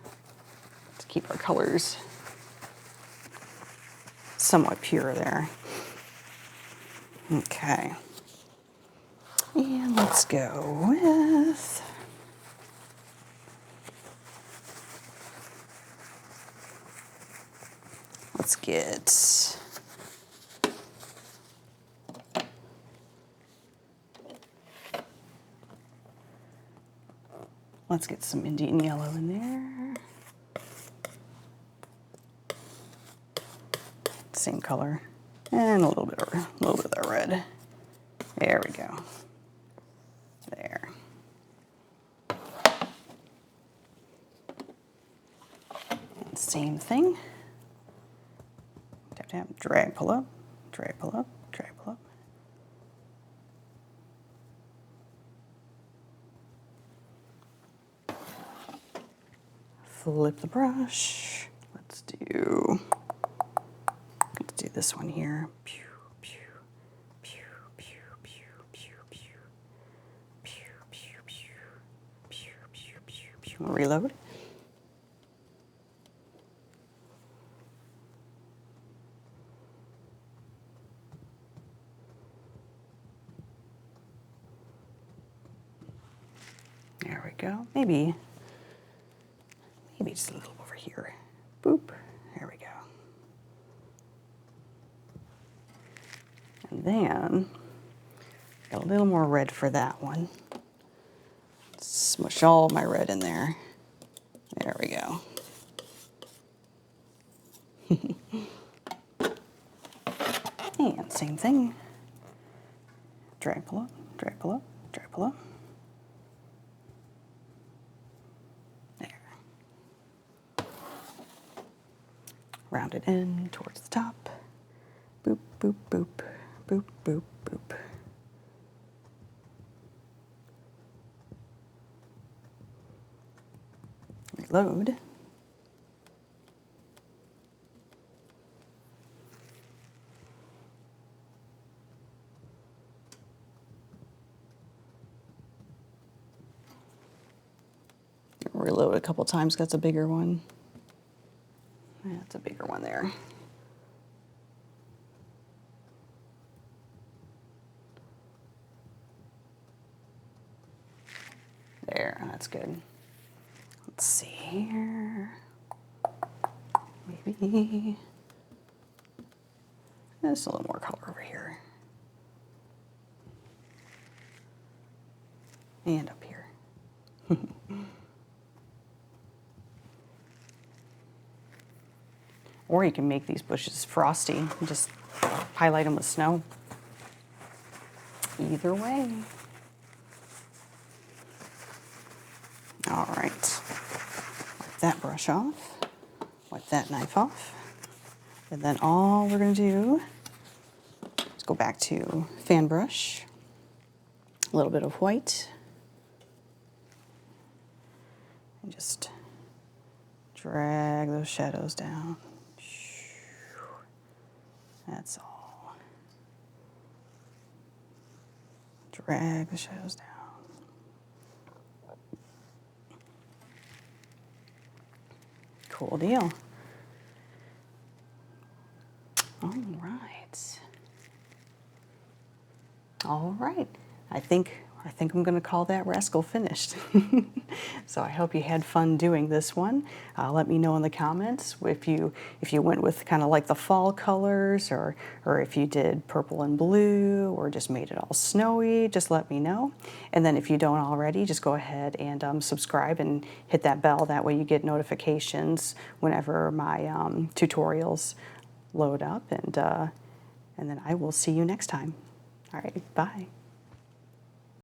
to keep our colors somewhat pure there. Okay. And let's go with let's get some Indian yellow in there. Same color. And a little bit of that red. There we go. There. And same thing. Tap, tap, drag, pull up, drag, pull up, drag, pull up. Flip the brush. Let's do this one here. Pew, pew, pew, pew, pew, pew, pew, pew, pew, pew, pew, pew, pew, pew. Reload. There we go. Maybe just a little over here. Boop. There we go. And then got a little more red for that one. Smush all my red in there. There we go. And same thing. Drag, pull up, drag, pull up, drag, pull up. Round it in towards the top. Boop, boop, boop, boop, boop, boop. Reload. Reload a couple times, that's a bigger one. That's a bigger one there. There, that's good. Let's see here. Maybe there's a little more color over here. And up here. Or you can make these bushes frosty and just highlight them with snow. Either way. All right. Wipe that brush off. Wipe that knife off. And then all we're going to do is go back to fan brush. A little bit of white. And just drag those shadows down. That's all. Drag the shadows down. Cool deal. All right. All right. I think I think I'm going to call that rascal finished. So I hope you had fun doing this one. Let me know in the comments if you went with kind of like the fall colors, or if you did purple and blue, or just made it all snowy. Just let me know. And then if you don't already, just go ahead and subscribe and hit that bell. That way you get notifications whenever my tutorials load up. And then I will see you next time. All right, bye.